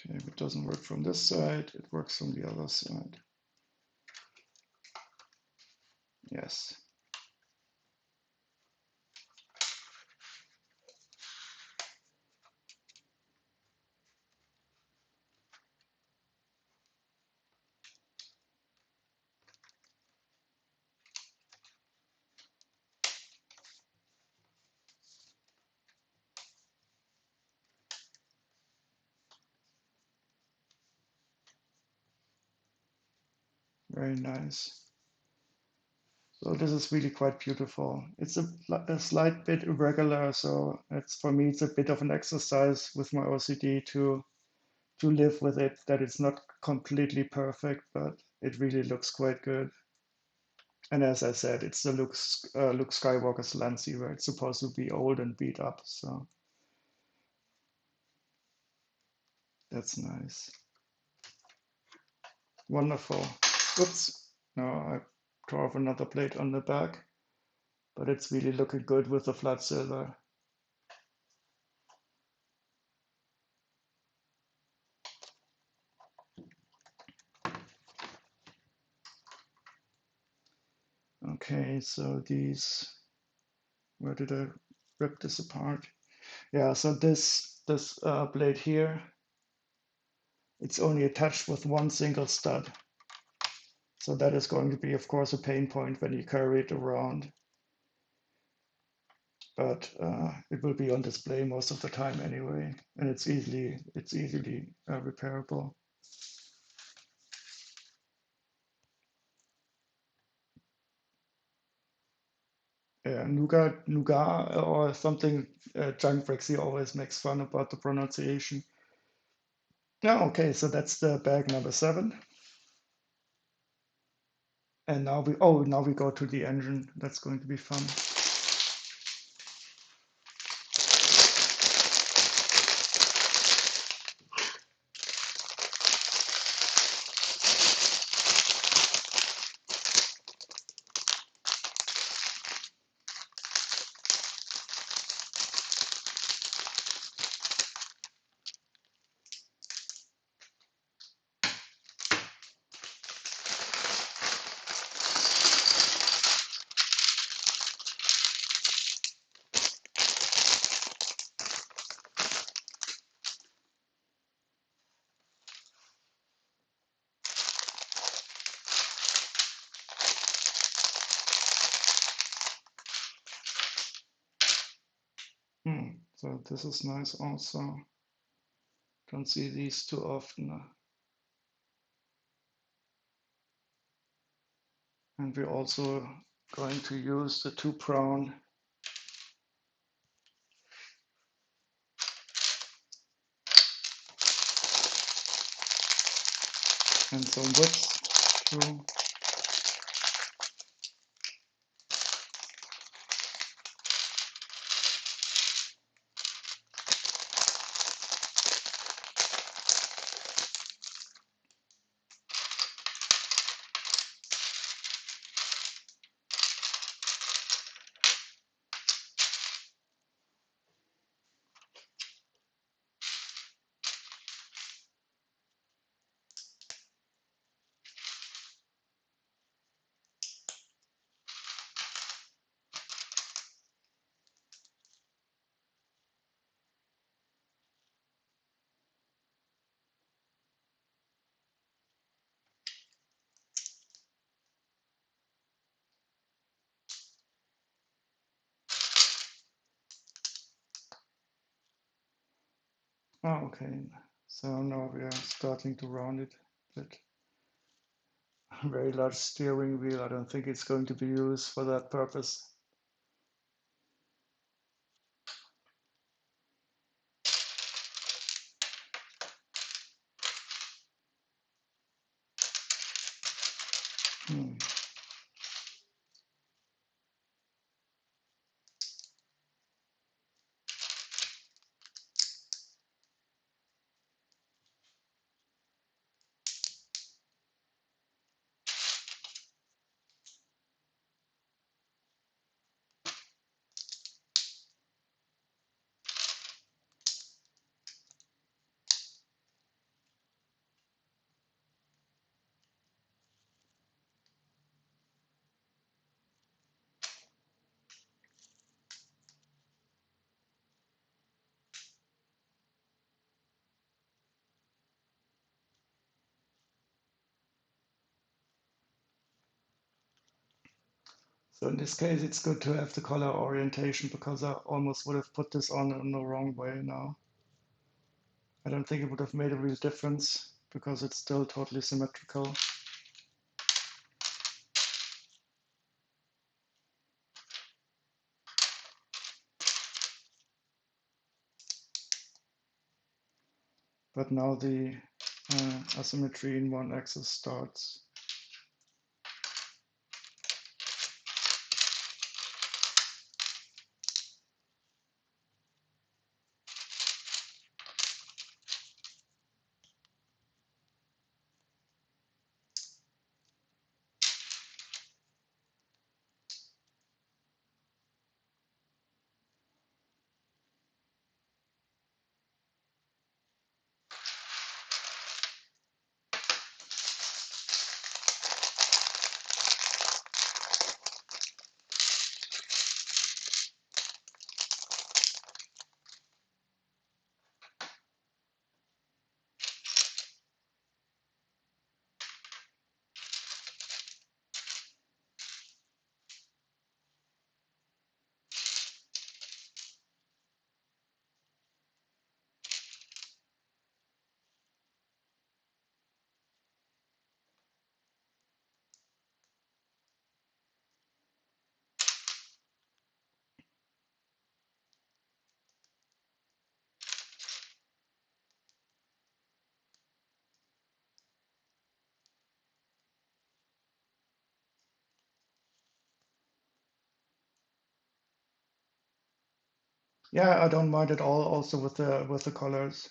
Okay, if it doesn't work from this side, it works from the other side. Yes. Very nice. So this is really quite beautiful. It's a slight bit irregular, so it's for me it's a bit of an exercise with my OCD to live with it that it's not completely perfect, but it really looks quite good. And as I said, it's the Luke Skywalker's Landspeeder. It's supposed to be old and beat up, so that's nice. Wonderful. Oops. No, I tore off another plate on the back, but it's really looking good with the flat silver. Okay, so where did I rip this apart? Yeah, so this blade here, it's only attached with one single stud. So that is going to be, of course, a pain point when you carry it around. But it will be on display most of the time anyway, and it's easily repairable. Yeah, nougat or something. Junk Brexy always makes fun about the pronunciation. Yeah, okay, so that's the bag number 7. And now we go to the engine. That's going to be fun. So this is nice also. Don't see these too often. And we're also going to use the 2 brown and some whips too. Oh, okay. So now we are starting to round it a bit. Very large steering wheel. I don't think it's going to be used for that purpose. Hmm. So in this case, it's good to have the color orientation because I almost would have put this on in the wrong way now. I don't think it would have made a real difference because it's still totally symmetrical. But now the asymmetry in one axis starts. Yeah, I don't mind at all. Also with the colors,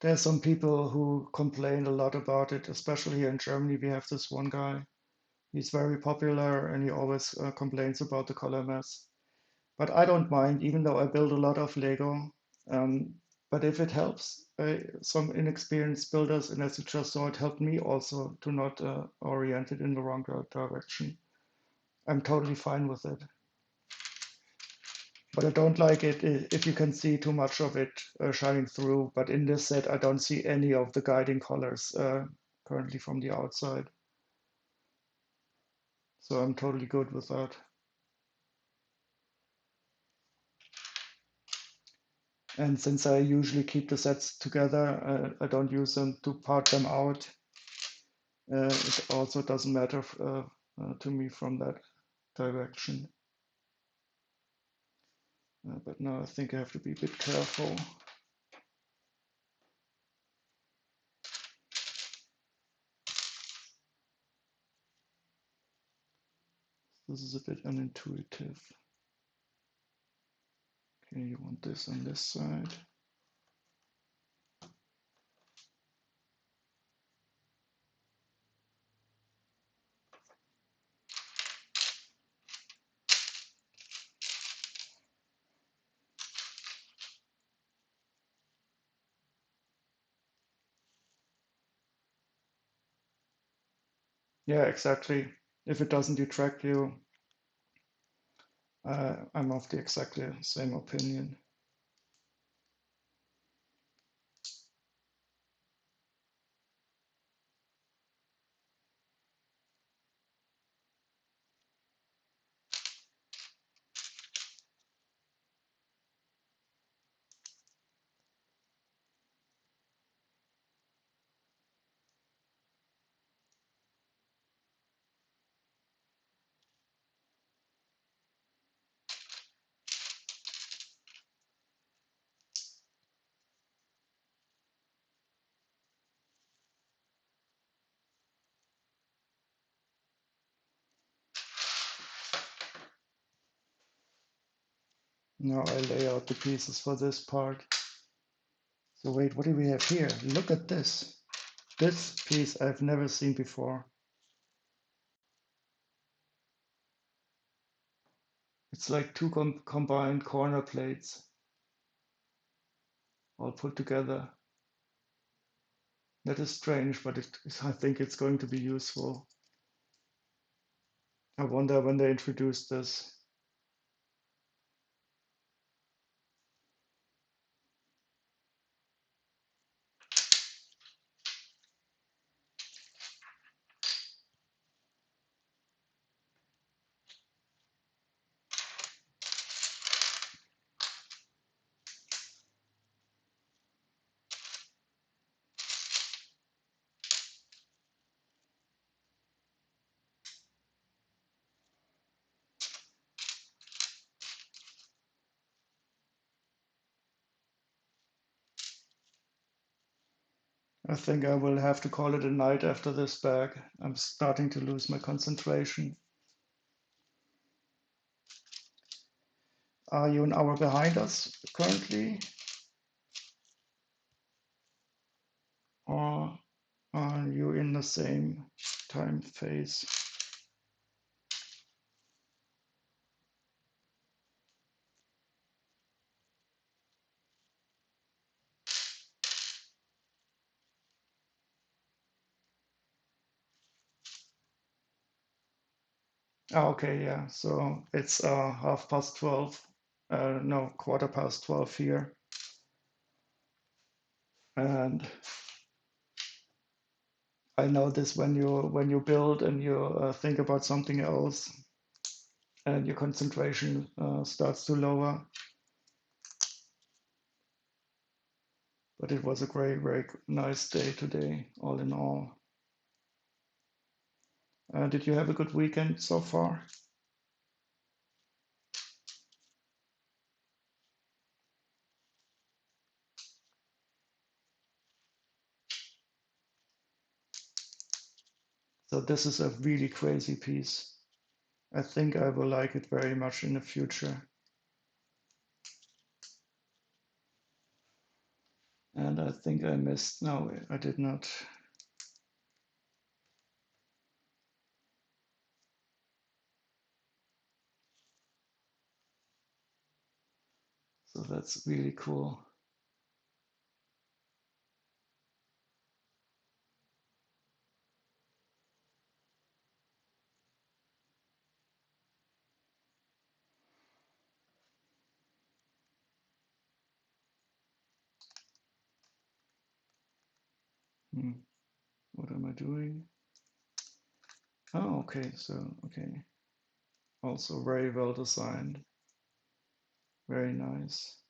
there's some people who complain a lot about it, especially here in Germany. We have this one guy. He's very popular, and he always complains about the color mess. But I don't mind, even though I build a lot of Lego. Um, but if it helps some inexperienced builders, and as you just saw, it helped me also to not orient it in the wrong direction. I'm totally fine with it. But I don't like it if you can see too much of it shining through. But in this set, I don't see any of the guiding colors currently from the outside. So I'm totally good with that. And since I usually keep the sets together, I don't use them to part them out. It also doesn't matter to me from that direction. But now I think I have to be a bit careful. This is a bit unintuitive. Okay, you want this on this side. Yeah, exactly. If it doesn't detract you, I'm of the exactly same opinion. Now I lay out the pieces for this part. So wait, what do we have here? Look at this. This piece I've never seen before. It's like two combined corner plates all put together. That is strange, but I think it's going to be useful. I wonder when they introduce this. I think I will have to call it a night after this bag. I'm starting to lose my concentration. Are you an hour behind us currently? Or are you in the same time phase? Oh, okay, yeah. So it's 12:30. No, 12:15 here. And I know this when you build and you think about something else, and your concentration starts to lower. But it was a very, very nice day today, all in all. Did you have a good weekend so far? So this is a really crazy piece. I think I will like it very much in the future. And I think I missed, no, I did not. So that's really cool. What am I doing? Oh, okay, so, okay. Also very well designed. Very nice.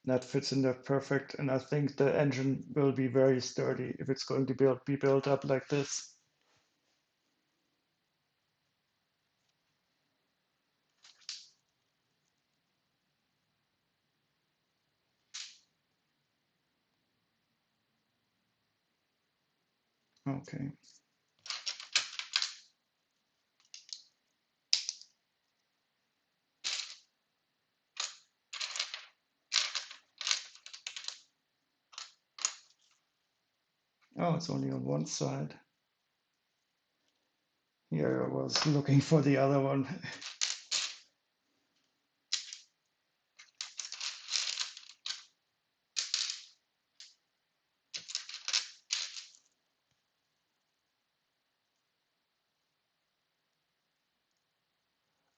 That fits in there perfect, and I think the engine will be very sturdy if it's going to be built up like this. Okay. Oh, it's only on one side. Here I was looking for the other one.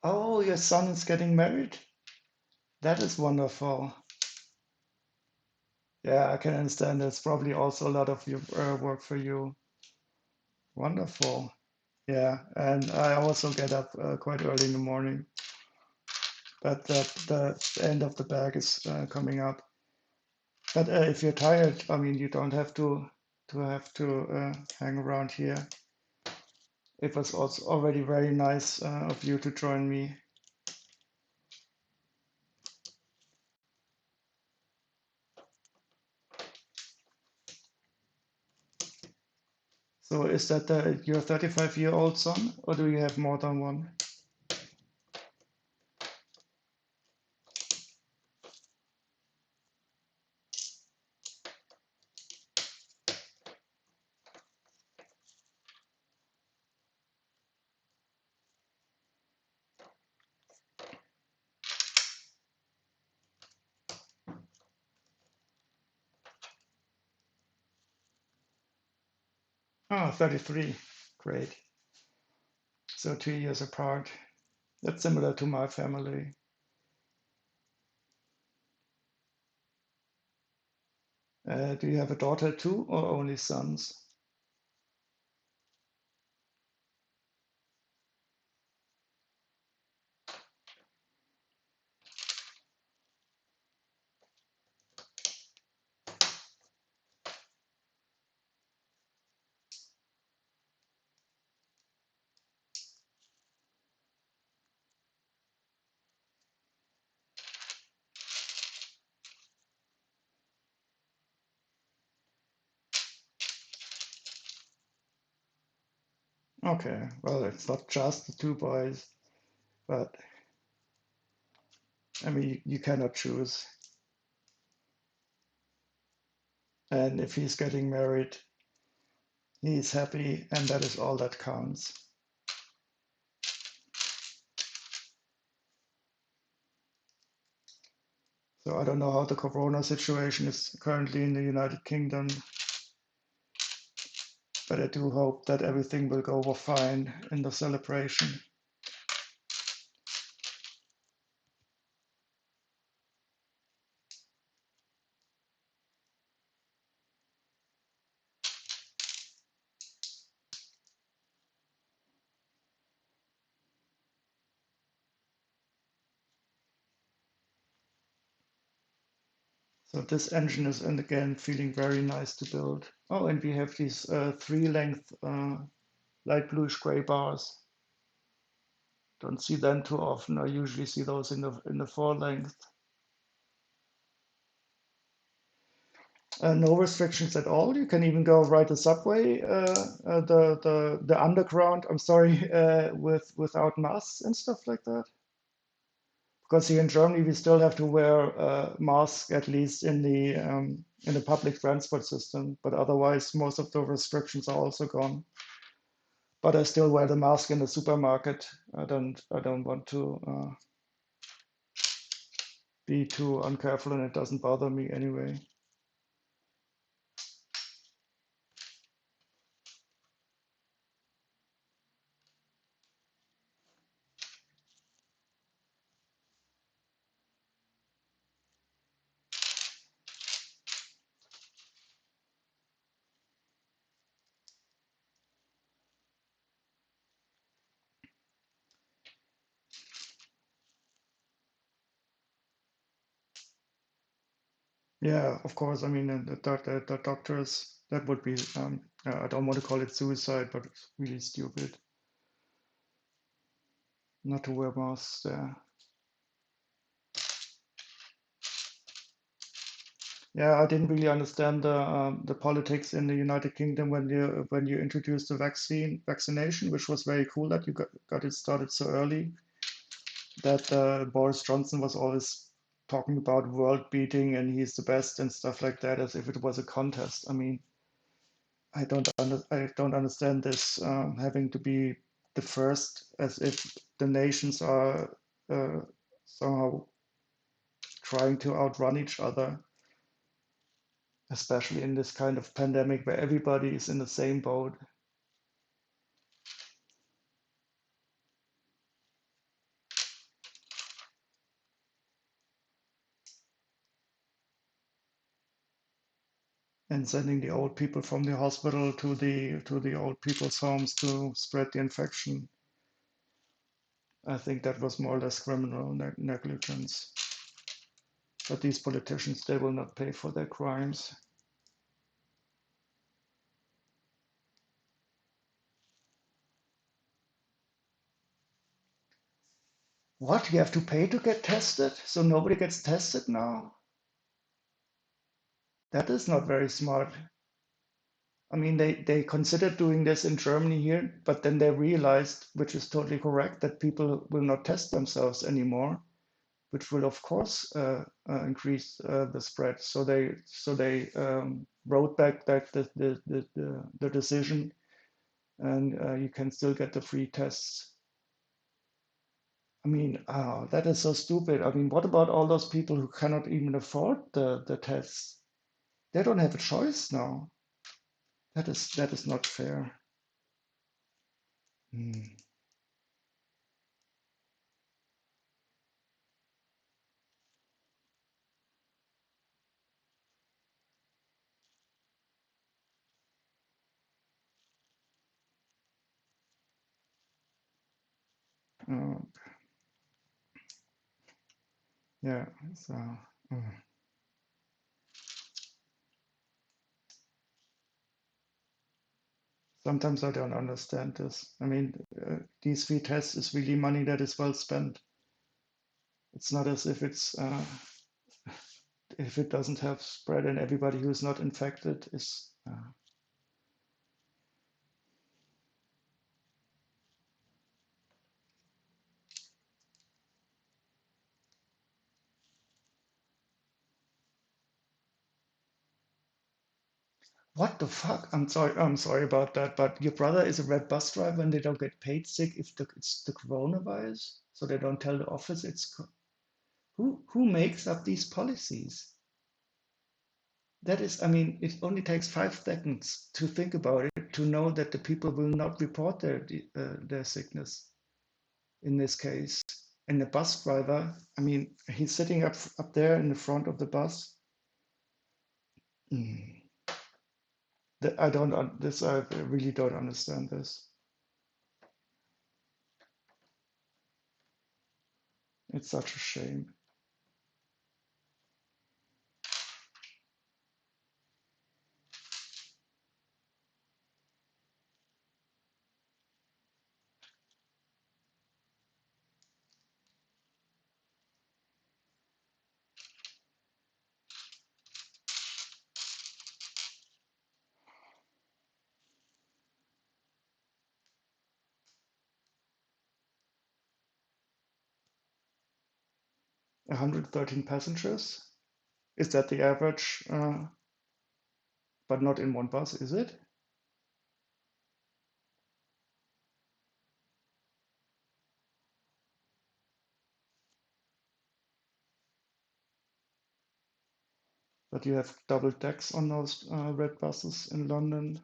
Oh, your son is getting married? That is wonderful. Yeah, I can understand. That's probably also a lot of work for you. Wonderful. Yeah, and I also get up quite early in the morning, but the end of the bag is coming up. But if you're tired, I mean, you don't have to hang around here. It was also already very nice of you to join me. So is that your 35-year-old son, or do you have more than one? Oh, 33. Great. So 2 years apart. That's similar to my family. Do you have a daughter too, or only sons? Okay, well, it's not just the two boys, but I mean, you cannot choose. And if he's getting married, he's happy, and that is all that counts. So I don't know how the corona situation is currently in the United Kingdom, but I do hope that everything will go over fine in the celebration. So this engine is, and again, feeling very nice to build. Oh, and we have these three-length light bluish gray bars. Don't see them too often. I usually see those in the four length. No restrictions at all. You can even go ride the subway, the underground. I'm sorry, without masks and stuff like that. Because here in Germany, we still have to wear masks at least in the public transport system. But otherwise, most of the restrictions are also gone. But I still wear the mask in the supermarket. I don't want to be too uncareful, and it doesn't bother me anyway. Yeah, of course. I mean, the doctors, that would be, I don't want to call it suicide, but it's really stupid not to wear masks there. Yeah, I didn't really understand the politics in the United Kingdom when you introduced the vaccination, which was very cool that you got it started so early. That Boris Johnson was always talking about world beating and he's the best and stuff like that, as if it was a contest. I mean, I don't understand this having to be the first, as if the nations are somehow trying to outrun each other, especially in this kind of pandemic where everybody is in the same boat. And sending the old people from the hospital to the old people's homes to spread the infection. I think that was more or less criminal negligence. But these politicians, they will not pay for their crimes. What? You have to pay to get tested? So nobody gets tested now? That is not very smart. I mean, they considered doing this in Germany here, but then they realized, which is totally correct, that people will not test themselves anymore, which will of course increase the spread. So they wrote back the decision, and you can still get the free tests. I mean, that is so stupid. I mean, what about all those people who cannot even afford the tests? They don't have a choice now. That is not fair. Hmm. Uh, yeah. So. mm. Sometimes I don't understand this. I mean, these fee tests is really money that is well spent. It's not as if it doesn't have spread and everybody who's not infected is. What the fuck? I'm sorry. I'm sorry about that. But your brother is a red bus driver, and they don't get paid sick if it's the coronavirus, so they don't tell the office it's. Who makes up these policies? That is, I mean, it only takes 5 seconds to think about it to know that the people will not report their sickness in this case. And the bus driver, I mean, he's sitting up there in the front of the bus. Mm. I don't this. I really don't understand this. It's such a shame. 113 passengers. Is that the average? But not in one bus, is it? But you have double decks on those red buses in London.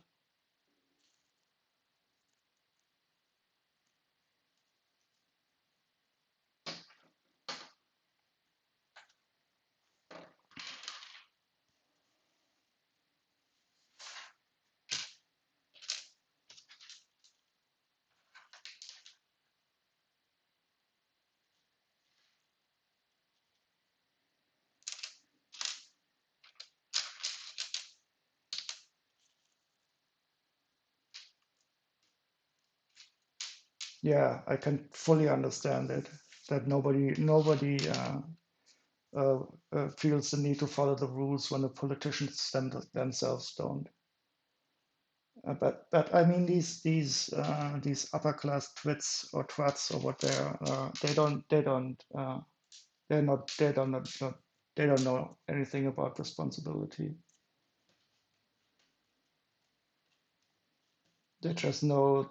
Yeah, I can fully understand it. That nobody feels the need to follow the rules when the politicians themselves don't. But I mean these upper class twits or twats or what they don't know anything about responsibility. They just know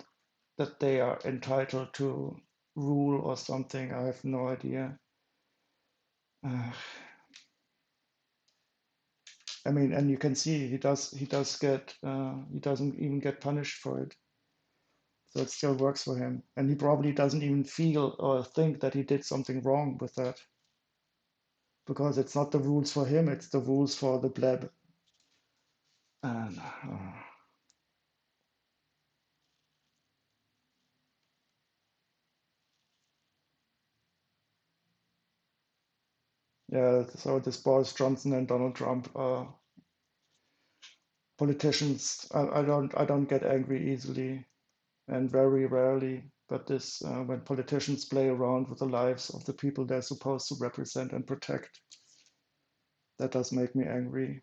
that they are entitled to rule or something. I have no idea. Uh, I mean, and you can see he doesn't even get punished for it. So it still works for him. And he probably doesn't even feel or think that he did something wrong with that. Because it's not the rules for him, it's the rules for the pleb. And yeah, so this Boris Johnson and Donald Trump politicians, I don't get angry easily and very rarely. But this when politicians play around with the lives of the people they're supposed to represent and protect, that does make me angry.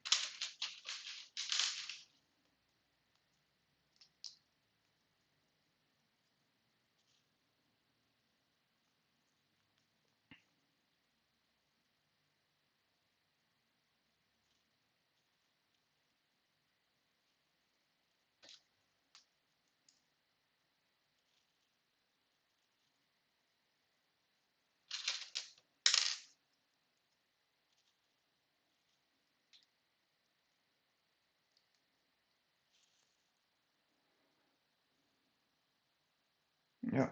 Yeah,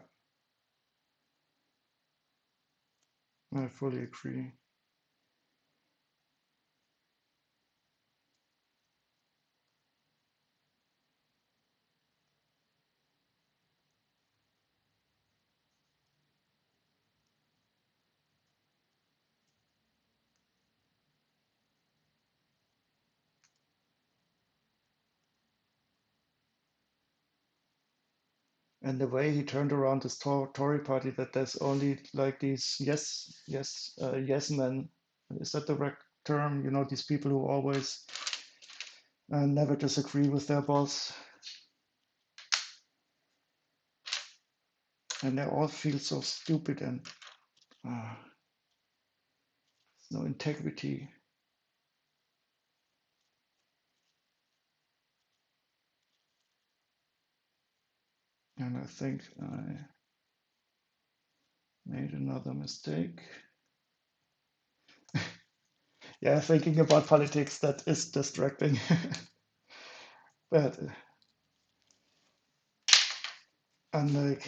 I fully agree. And the way he turned around this Tory party, that there's only like these yes men. Is that the correct term? You know, these people who always never disagree with their boss, and they all feel so stupid and uh, no integrity. And I think I made another mistake. Yeah, thinking about politics, that is distracting. But unlike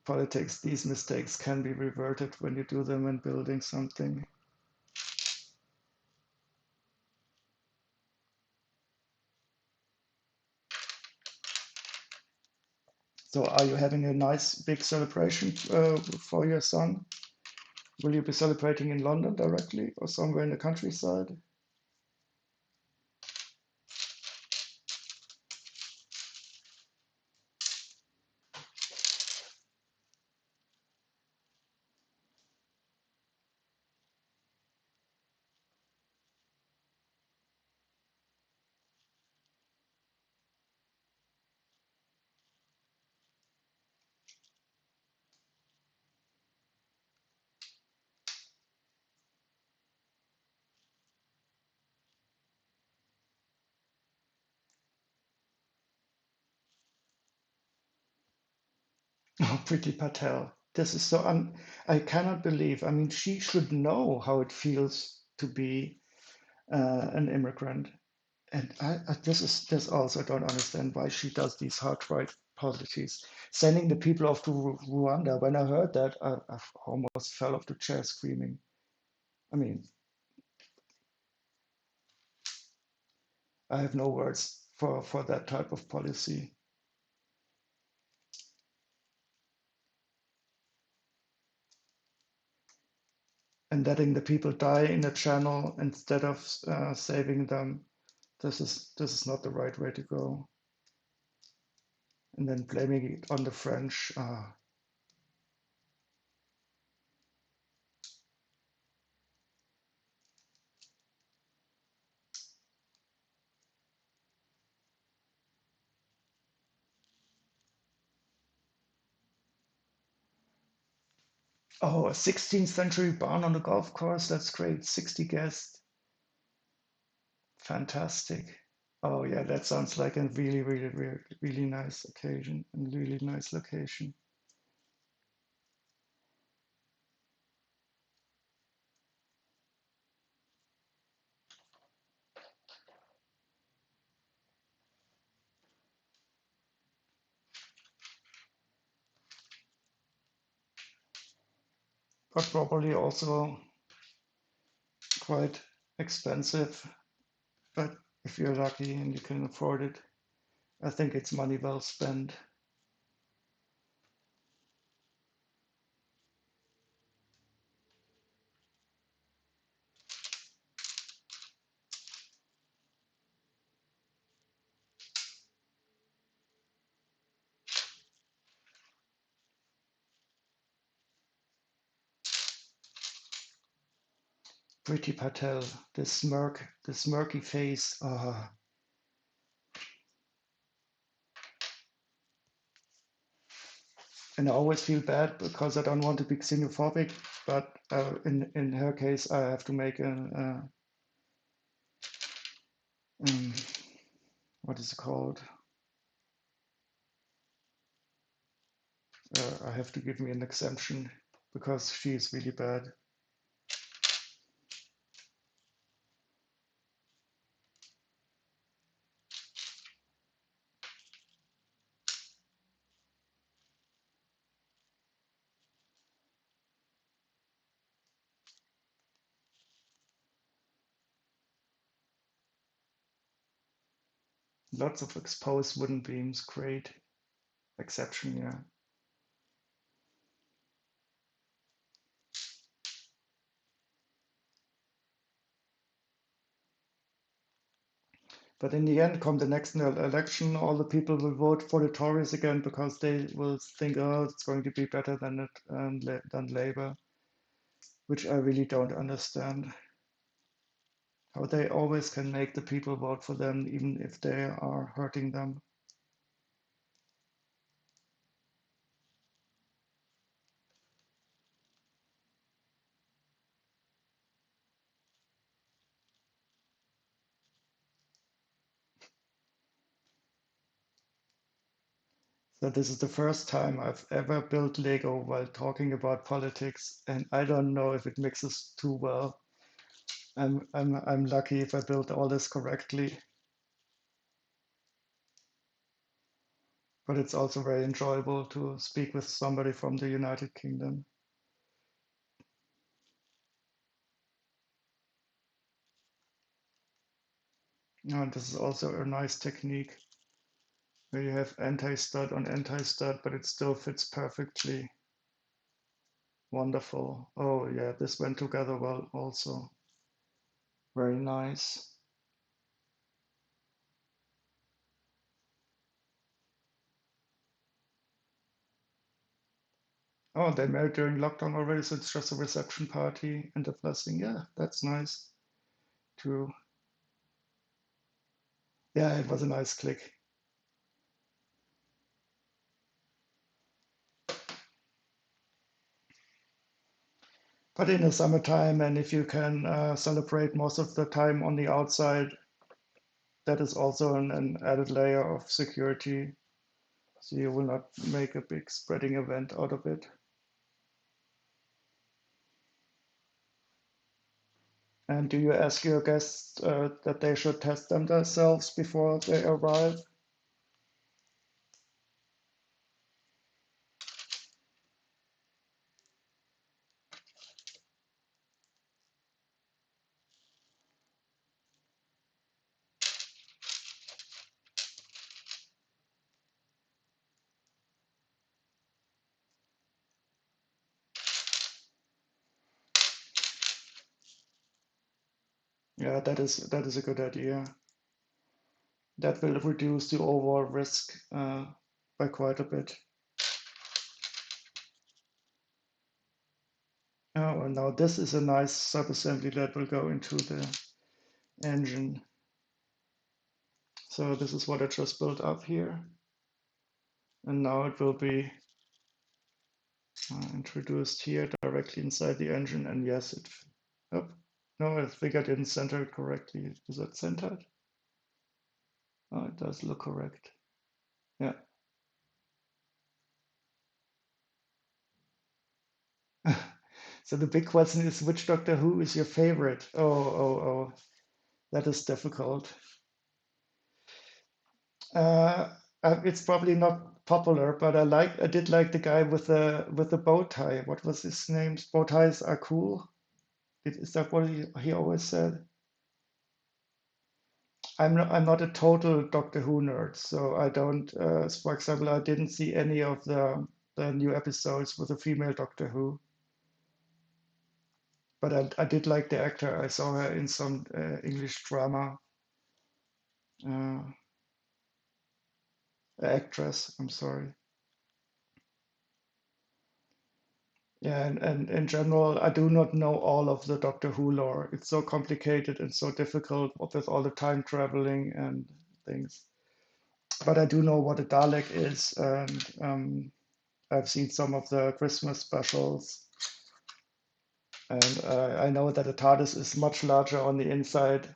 politics, these mistakes can be reverted when you do them when building something. So, are you having a nice big celebration for your son? Will you be celebrating in London directly or somewhere in the countryside? Oh, Priti Patel. This is so I cannot believe. I mean, she should know how it feels to be an immigrant. And this also don't understand why she does these hard right policies, sending the people off to Rwanda. When I heard that, I almost fell off the chair screaming. I mean, I have no words for that type of policy. And letting the people die in a channel instead of saving them, this is not the right way to go. And then blaming it on the French. Oh, a 16th century barn on the golf course. That's great. 60 guests. Fantastic. Oh yeah, that sounds like a really, really, really, really nice occasion and really nice location. But probably also quite expensive. But if you're lucky and you can afford it, I think it's money well spent. Priti Patel, the smirky face. And I always feel bad because I don't want to be xenophobic, but in her case, I have to make um, what is it called? I have to give me an exemption because she is really bad. Lots of exposed wooden beams, great. Exception, yeah. But in the end, come the next election, all the people will vote for the Tories again because they will think, oh, it's going to be better than Labour, which I really don't understand. How they always can make the people vote for them, even if they are hurting them. So this is the first time I've ever built Lego while talking about politics, and I don't know if it mixes too well. I'm lucky if I built all this correctly, but it's also very enjoyable to speak with somebody from the United Kingdom. And this is also a nice technique where you have anti-stud on anti-stud, but it still fits perfectly. Wonderful. Oh yeah, this went together well also. Very nice. Oh, they married during lockdown already, so it's just a reception party and a blessing. Yeah, that's nice too. Yeah, it was a nice click. But in the summertime, and if you can celebrate most of the time on the outside, that is also an added layer of security. So you will not make a big spreading event out of it. And do you ask your guests that they should test them themselves before they arrive? Yeah, that is a good idea. That will reduce the overall risk by quite a bit. Oh, and now this is a nice subassembly that will go into the engine. So this is what I just built up here. And now it will be introduced here directly inside the engine. And yes, oh, no, I think I didn't center it correctly. Is that centered? Oh, it does look correct. Yeah. So the big question is, which Doctor Who is your favorite? Oh, that is difficult. Uh, it's probably not popular, but I did like the guy with the bow tie. What was his name? Bow ties are cool. Is that what he always said? I'm not a total Doctor Who nerd, so I don't. For example, I didn't see any of the new episodes with a female Doctor Who, but I did like the actor. I saw her in some English drama. Uh, actress. I'm sorry. Yeah, and in general, I do not know all of the Doctor Who lore. It's so complicated and so difficult with all the time traveling and things. But I do know what a Dalek is, and I've seen some of the Christmas specials, and I know that a TARDIS is much larger on the inside,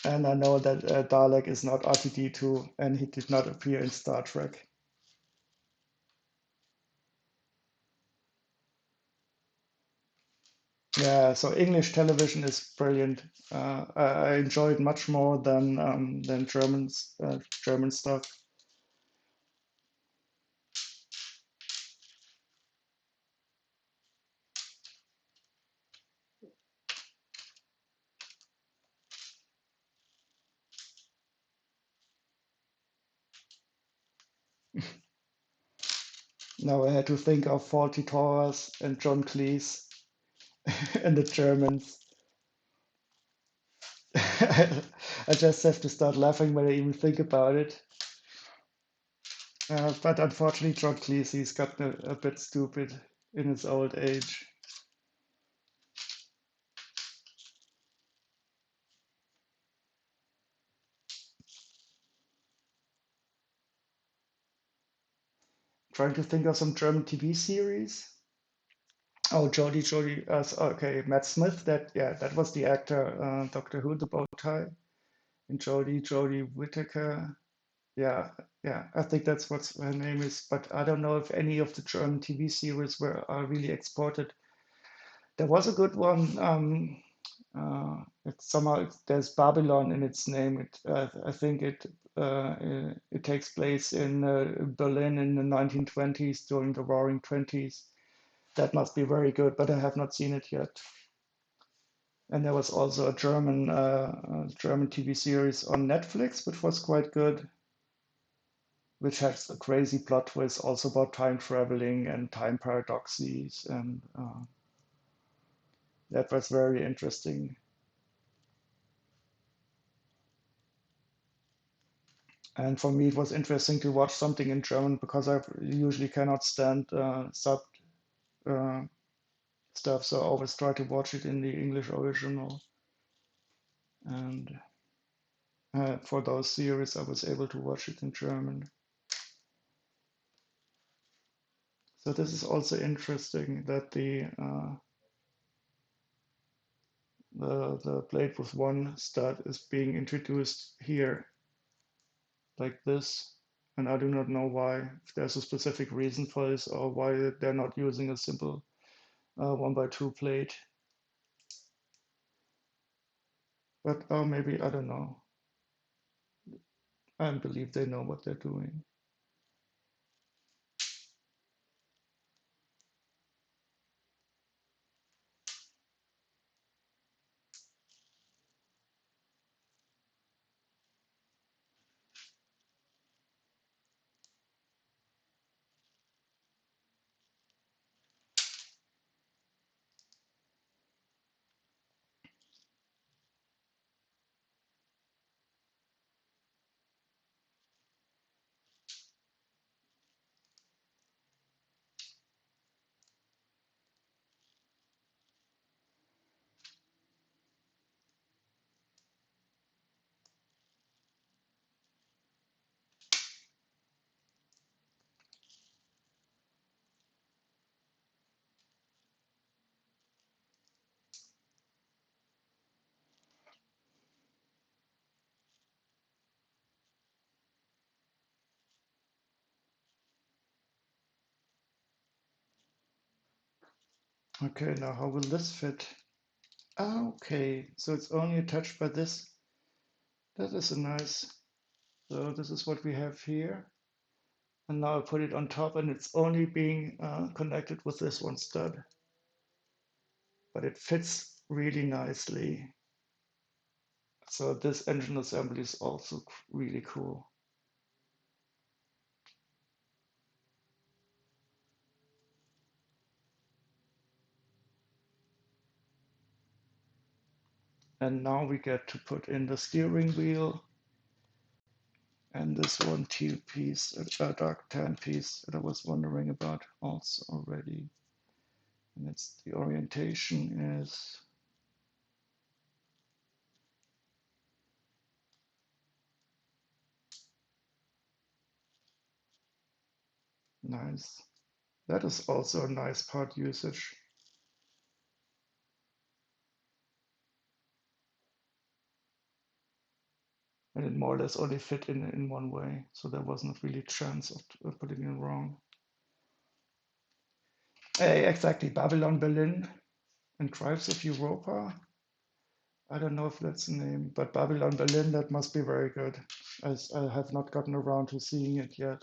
and I know that Dalek is not R2D2, and he did not appear in Star Trek. Yeah, so English television is brilliant. I enjoy it much more than German stuff. Now I had to think of Faulty Towers and John Cleese and the Germans. I just have to start laughing when I even think about it. But unfortunately, John Cleese, he's gotten a bit stupid in his old age. Trying to think of some German TV series. Oh, Jodie, okay, Matt Smith. That was the actor, Doctor Who, the bow tie, and Jodie Whittaker. Yeah, yeah, I think that's what her name is. But I don't know if any of the German TV series were are really exported. There was a good one. It's somehow there's Babylon in its name. I think it takes place in Berlin in the 1920s during the Roaring Twenties. That must be very good, but I have not seen it yet. And there was also a German TV series on Netflix, which was quite good, which has a crazy plot twist, also about time traveling and time paradoxes, and that was very interesting. And for me, it was interesting to watch something in German because I usually cannot stand sub uh, stuff, so I always try to watch it in the English original. And for those series, I was able to watch it in German. So this is also interesting that the blade with one stud is being introduced here like this. And I do not know why, if there's a specific reason for this or why they're not using a simple 1x2 plate. But maybe, I don't know. I believe they know what they're doing. Okay, now how will this fit? Okay, so it's only attached by this. That is a nice. So this is what we have here. And now I put it on top and it's only being connected with this one stud. But it fits really nicely. So this engine assembly is also really cool. And now we get to put in the steering wheel and this one teal piece, a dark tan piece that I was wondering about also already. And it's the orientation is nice. That is also a nice part usage. And it more or less only fit in one way. So there wasn't really a chance of putting it wrong. Exactly, Babylon Berlin and Tribes of Europa. I don't know if that's the name, but Babylon Berlin, that must be very good, as I have not gotten around to seeing it yet.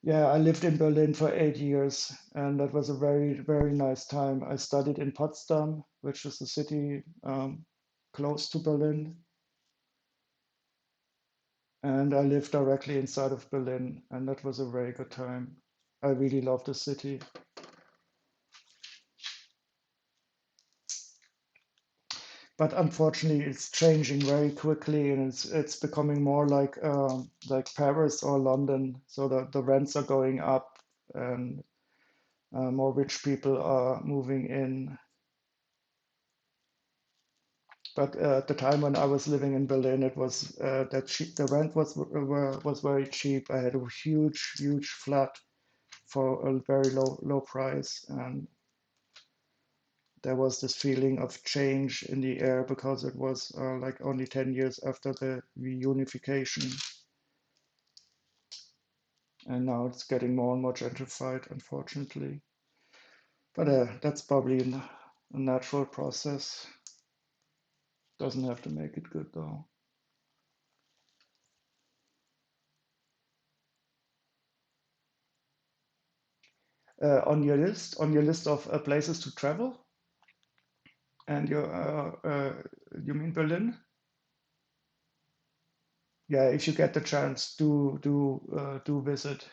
Yeah, I lived in Berlin for 8 years, and that was a very, very nice time. I studied in Potsdam, which is a city close to Berlin. And I lived directly inside of Berlin, and that was a very good time. I really love the city. But unfortunately, it's changing very quickly, and it's becoming more like Paris or London. So the rents are going up, and more rich people are moving in. But at the time when I was living in Berlin, it was that cheap. The rent was very cheap. I had a huge flat for a very low price, and there was this feeling of change in the air because it was like only 10 years after the reunification, and now it's getting more and more gentrified, unfortunately. But that's probably a natural process. Doesn't have to make it good though. On your list of places to travel, and you mean Berlin? Yeah, if you get the chance, do visit.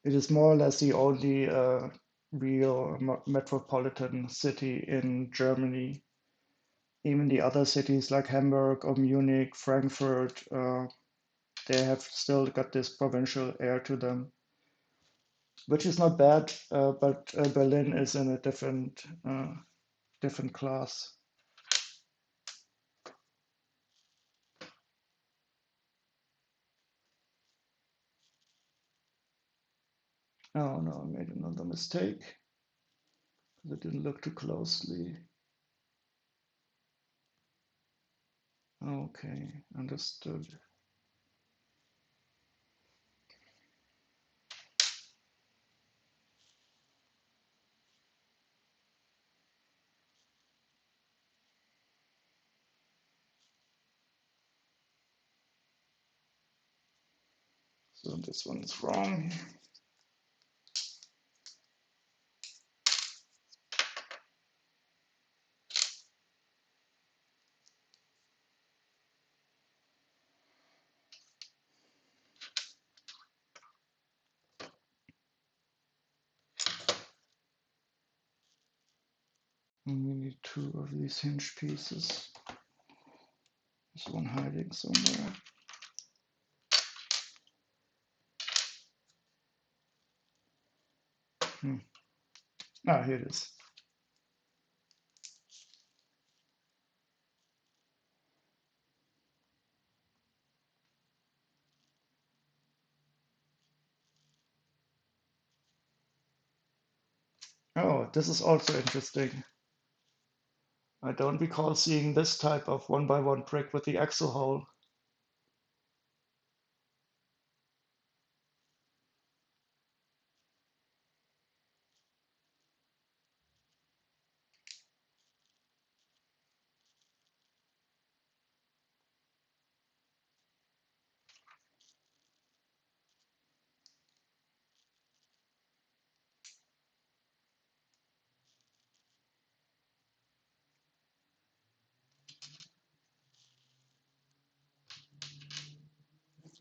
It is more or less the only real metropolitan city in Germany. Even the other cities like Hamburg or Munich, Frankfurt, they have still got this provincial air to them, which is not bad. But Berlin is in a different class. Oh no, I made another mistake because I didn't look too closely. Okay, understood. So this one is wrong. And we need two of these hinge pieces. There's one hiding somewhere. Hmm. Ah, here it is. Oh, this is also interesting. I don't recall seeing this type of one by one brick with the axle hole.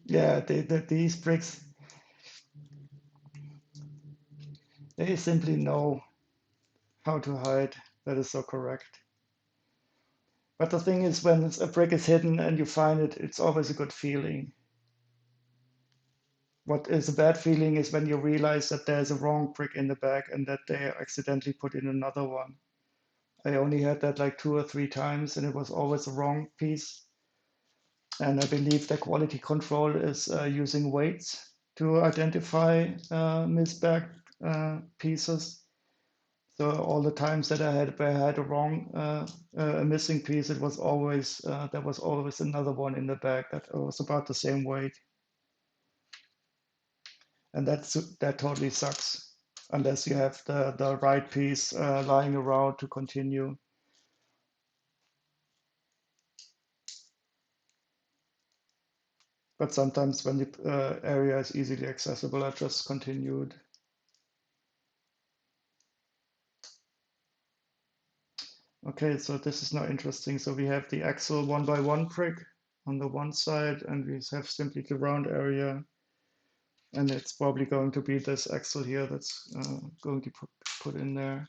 Yeah, these bricks, they simply know how to hide. That is so correct. But the thing is, when a brick is hidden and you find it, it's always a good feeling. What is a bad feeling is when you realize that there's a wrong brick in the bag and that they accidentally put in another one. I only had that like 2 or 3 times, and it was always a wrong piece. And I believe the quality control is using weights to identify misbagged pieces. So all the times that I had where I had a a missing piece, it was always there was always another one in the bag that was about the same weight. And that totally sucks unless you have the right piece lying around to continue. But sometimes when the area is easily accessible, I just continued. Okay, so this is now interesting. So we have the axle 1x1 brick on the one side, and we have simply the round area. And it's probably going to be this axle here that's going to put in there.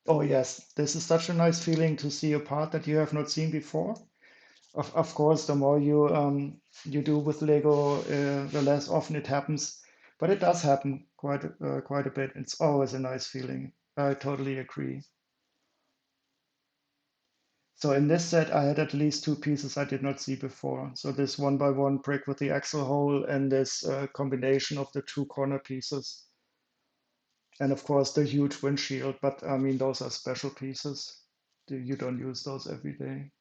Oh yes, this is such a nice feeling to see a part that you have not seen before. Of course, the more you do with Lego, the less often it happens. But it does happen quite a bit. It's always a nice feeling. I totally agree. So in this set, I had at least two pieces I did not see before. So this 1x1 brick with the axle hole and this combination of the two corner pieces. And of course, the huge windshield. But I mean, those are special pieces. You don't use those every day.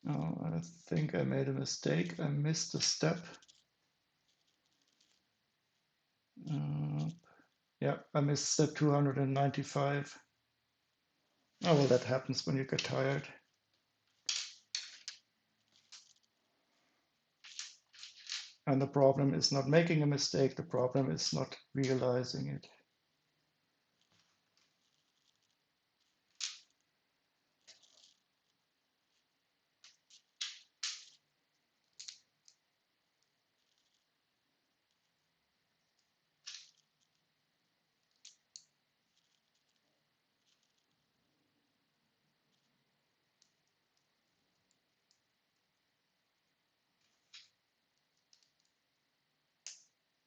Oh, I think I made a mistake. I missed a step. Uh, yeah, I missed step 295. Oh, well, that happens when you get tired. And the problem is not making a mistake, the problem is not realizing it.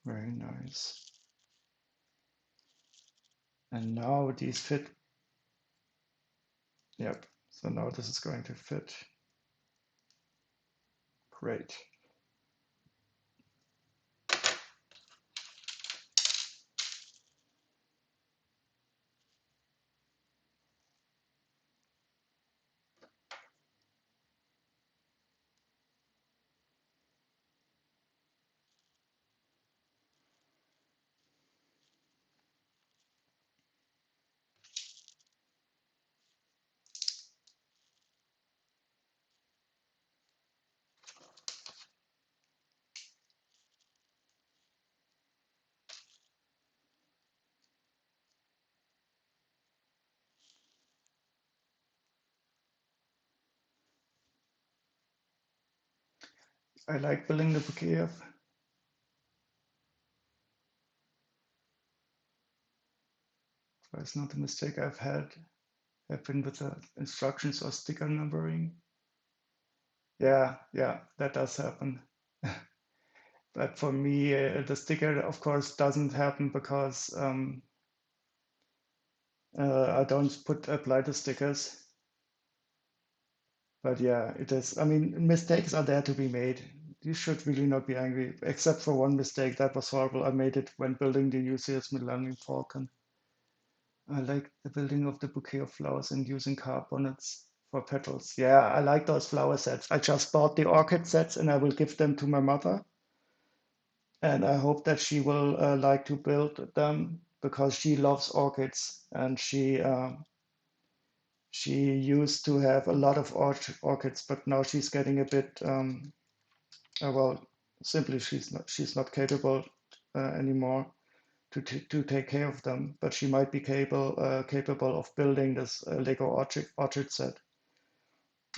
Very nice. And now these fit. Yep. So now this is going to fit. Great. I like building the bouquet of. It's not a mistake I've had. Have been with the instructions or sticker numbering. Yeah, that does happen. But for me, the sticker, of course, doesn't happen because I don't apply the stickers. But yeah, it is. I mean, mistakes are there to be made. You should really not be angry, except for one mistake that was horrible. I made it when building the UCS Millennium Falcon. I like the building of the bouquet of flowers and using carbonates for petals. Yeah, I like those flower sets. I just bought the orchid sets and I will give them to my mother. And I hope that she will like to build them because she loves orchids and she used to have a lot of orchids, but now she's getting a bit well, simply she's not capable anymore to take care of them. But she might be capable of building this Lego orchard set.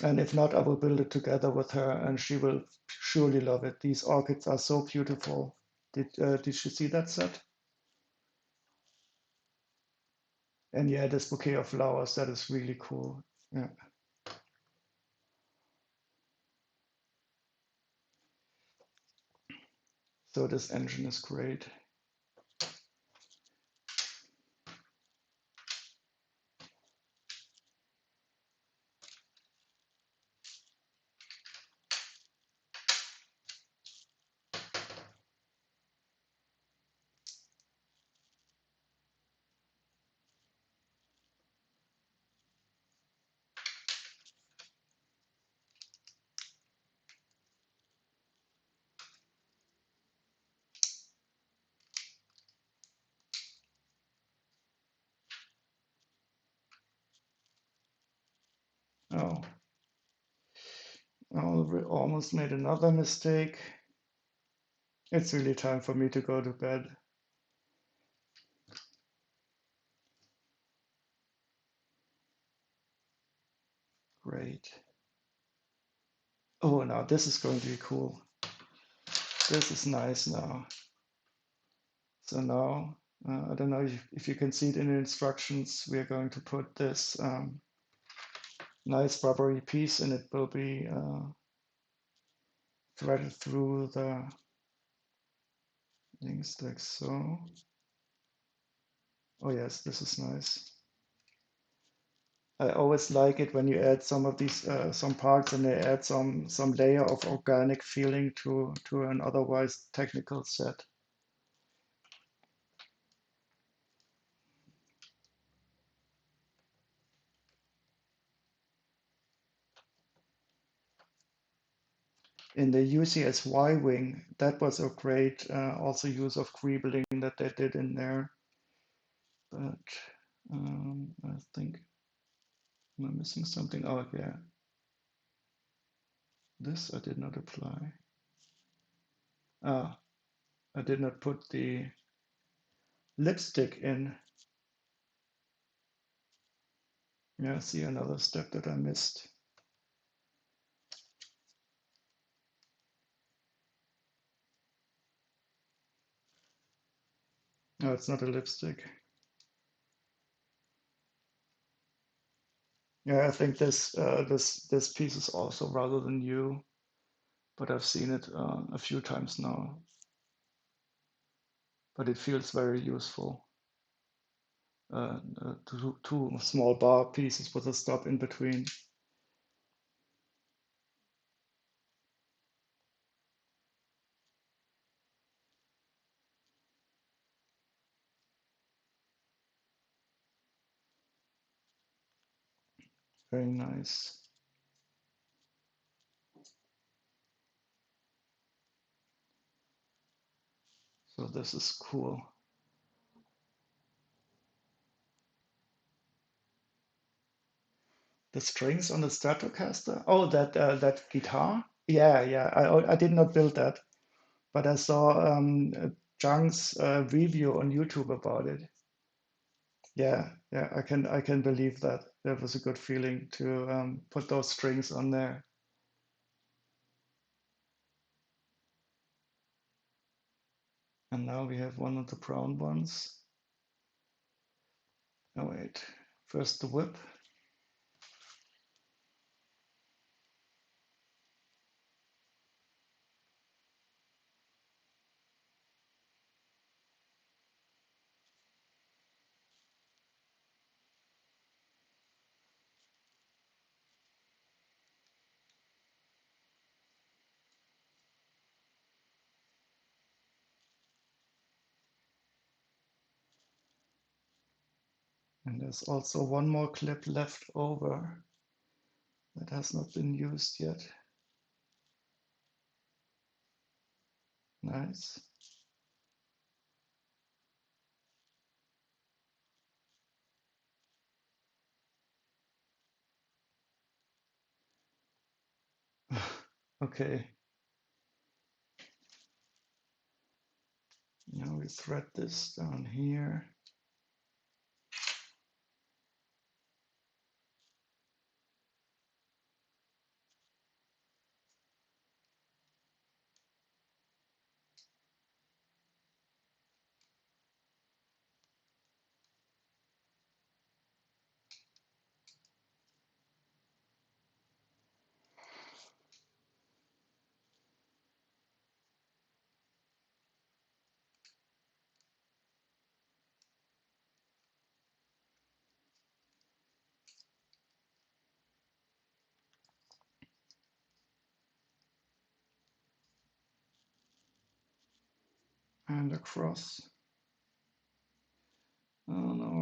And if not, I will build it together with her, and she will surely love it. These orchids are so beautiful. Did you see that set? And yeah, this bouquet of flowers, that is really cool. Yeah. So this engine is great. Oh, I almost made another mistake. It's really time for me to go to bed. Great. Oh, now this is going to be cool. This is nice now. So now, I don't know if you can see it in the instructions, we are going to put this nice rubbery piece, and it will be threaded through the things like so. Oh yes, this is nice. I always like it when you add some of these some parts and they add some layer of organic feeling to an otherwise technical set. In the UCSY wing, that was a great also use of greebling that they did in there. But I think I'm missing something. Oh yeah, this I did not apply. Ah, I did not put the lipstick in. Yeah, see another step that I missed. No, it's not a lipstick. Yeah, I think this piece is also rather than new, but I've seen it a few times now. But it feels very useful. Two small bar pieces with a stop in between. Very nice. So this is cool. The strings on the Stratocaster. Oh, that guitar. Yeah, yeah. I did not build that, but I saw Jung's review on YouTube about it. Yeah, yeah. I can believe that. That was a good feeling to put those strings on there. And now we have one of the brown ones. Oh wait. First the whip. And there's also one more clip left over that has not been used yet. Nice. Okay. Now we thread this down here. And across. Oh no.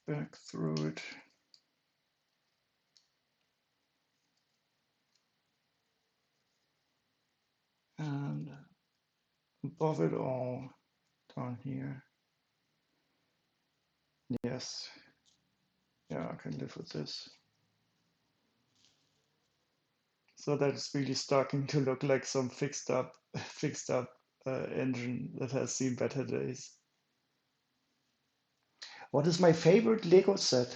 Back through it. And above it all, down here. Yes. Yeah, I can live with this. So that is really starting to look like some fixed up engine that has seen better days. What is my favorite Lego set?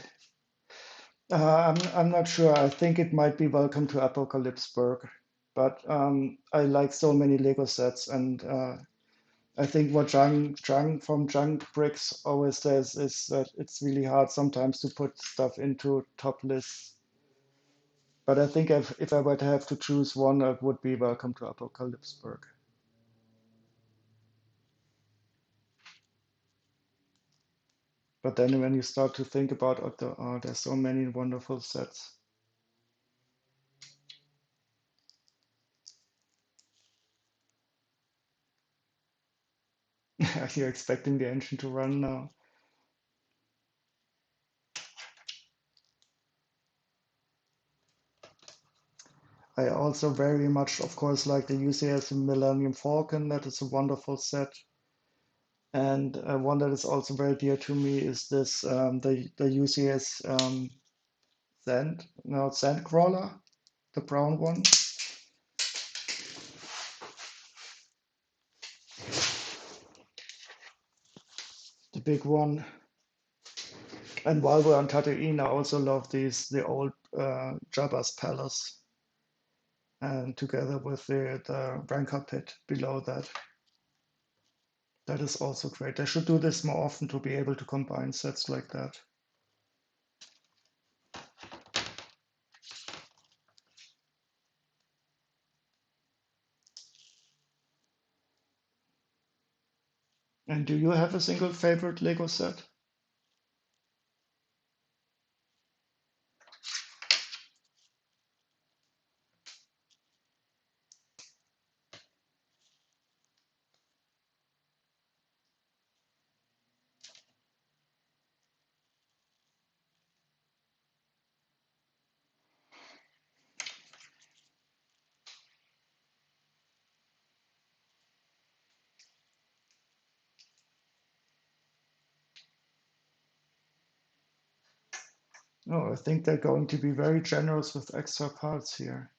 I'm not sure. I think it might be Welcome to Apocalypseburg, but I like so many Lego sets, and I think what Zhang from Junk Bricks always says is that it's really hard sometimes to put stuff into top lists. But I think if I were to have to choose one, it would be Welcome to Apocalypseburg. But then when you start to think about there's so many wonderful sets. You're expecting the engine to run now. I also very much, of course, like the UCS Millennium Falcon. That is a wonderful set. And one that is also very dear to me is this the UCS Sandcrawler, the brown one. The big one. And while we're on Tatooine, I also love the old Jabba's Palace, and together with the Rancor pit below that. That is also great. They should do this more often to be able to combine sets like that. And do you have a single favorite Lego set? Oh, I think they're going to be very generous with extra parts here.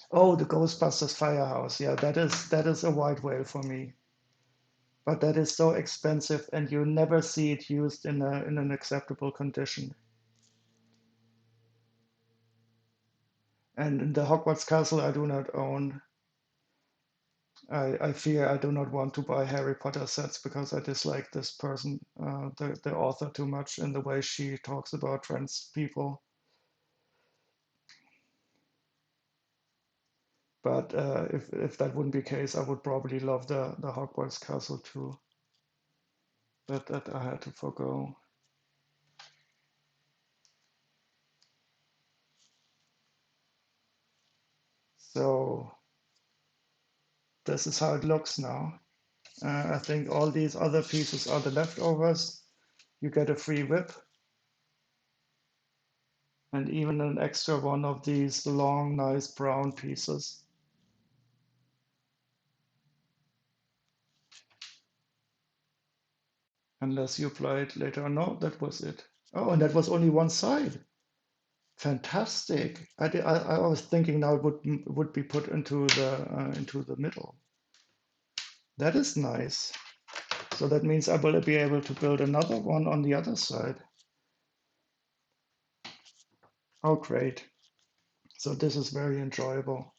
Oh, the Ghostbusters Firehouse. Yeah, that is a white whale for me. But that is so expensive, and you never see it used in an acceptable condition. And in the Hogwarts Castle, I do not own. I fear I do not want to buy Harry Potter sets because I dislike this person, the author, too much in the way she talks about trans people. But if that wouldn't be the case, I would probably love the Hogwarts Castle too. That I had to forgo. So this is how it looks now. I think all these other pieces are the leftovers. you get a free whip and even an extra one of these long, nice brown pieces. Unless you apply it later on. No, that was it. Oh, and that was only one side. Fantastic. I was thinking now it would be put into the middle. That is nice. So that means I will be able to build another one on the other side. Oh, great. So this is very enjoyable.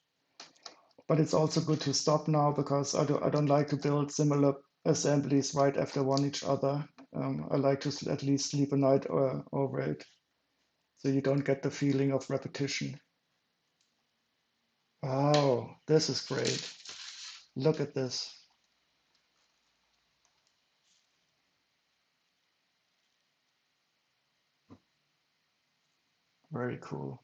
But it's also good to stop now because I don't like to build similar assemblies right after one each other. I like to at least sleep a night over it so you don't get the feeling of repetition. Wow, this is great. Look at this. Very cool.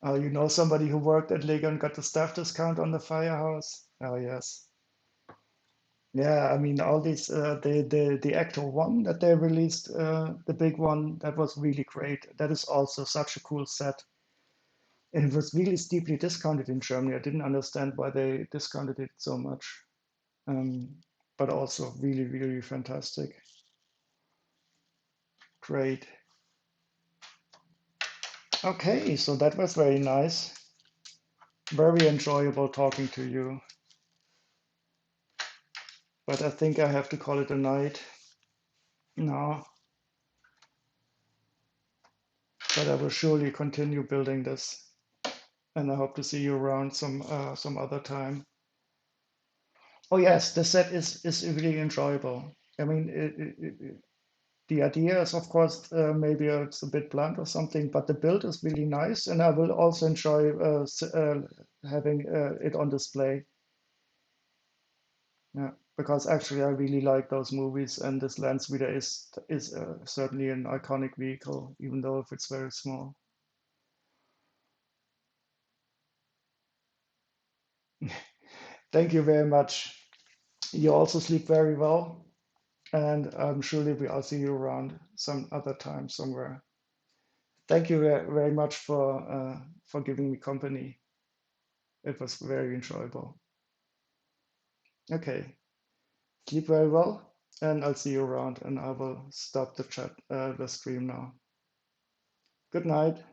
Oh, you know somebody who worked at Lego and got the staff discount on the Firehouse? Oh, yes. Yeah, I mean, all these, the Ecto 1 that they released, the big one, that was really great. That is also such a cool set. And it was really steeply discounted in Germany. I didn't understand why they discounted it so much. Um, but also really, really fantastic. Great. Okay, so that was very nice. Very enjoyable talking to you. But I think I have to call it a night now. But I will surely continue building this, and I hope to see you around some other time. Oh yes, the set is really enjoyable. I mean, the idea is, of course, maybe it's a bit blunt or something, but the build is really nice, and I will also enjoy having it on display. Yeah, because actually I really like those movies, and this Landspeeder is certainly an iconic vehicle, even though if it's very small. Thank you very much. You also sleep very well, and I'm surely I'll see you around some other time somewhere. Thank you very much for giving me company. It was very enjoyable. Okay, sleep very well, and I'll see you around, and I will stop the chat, the stream now. Good night.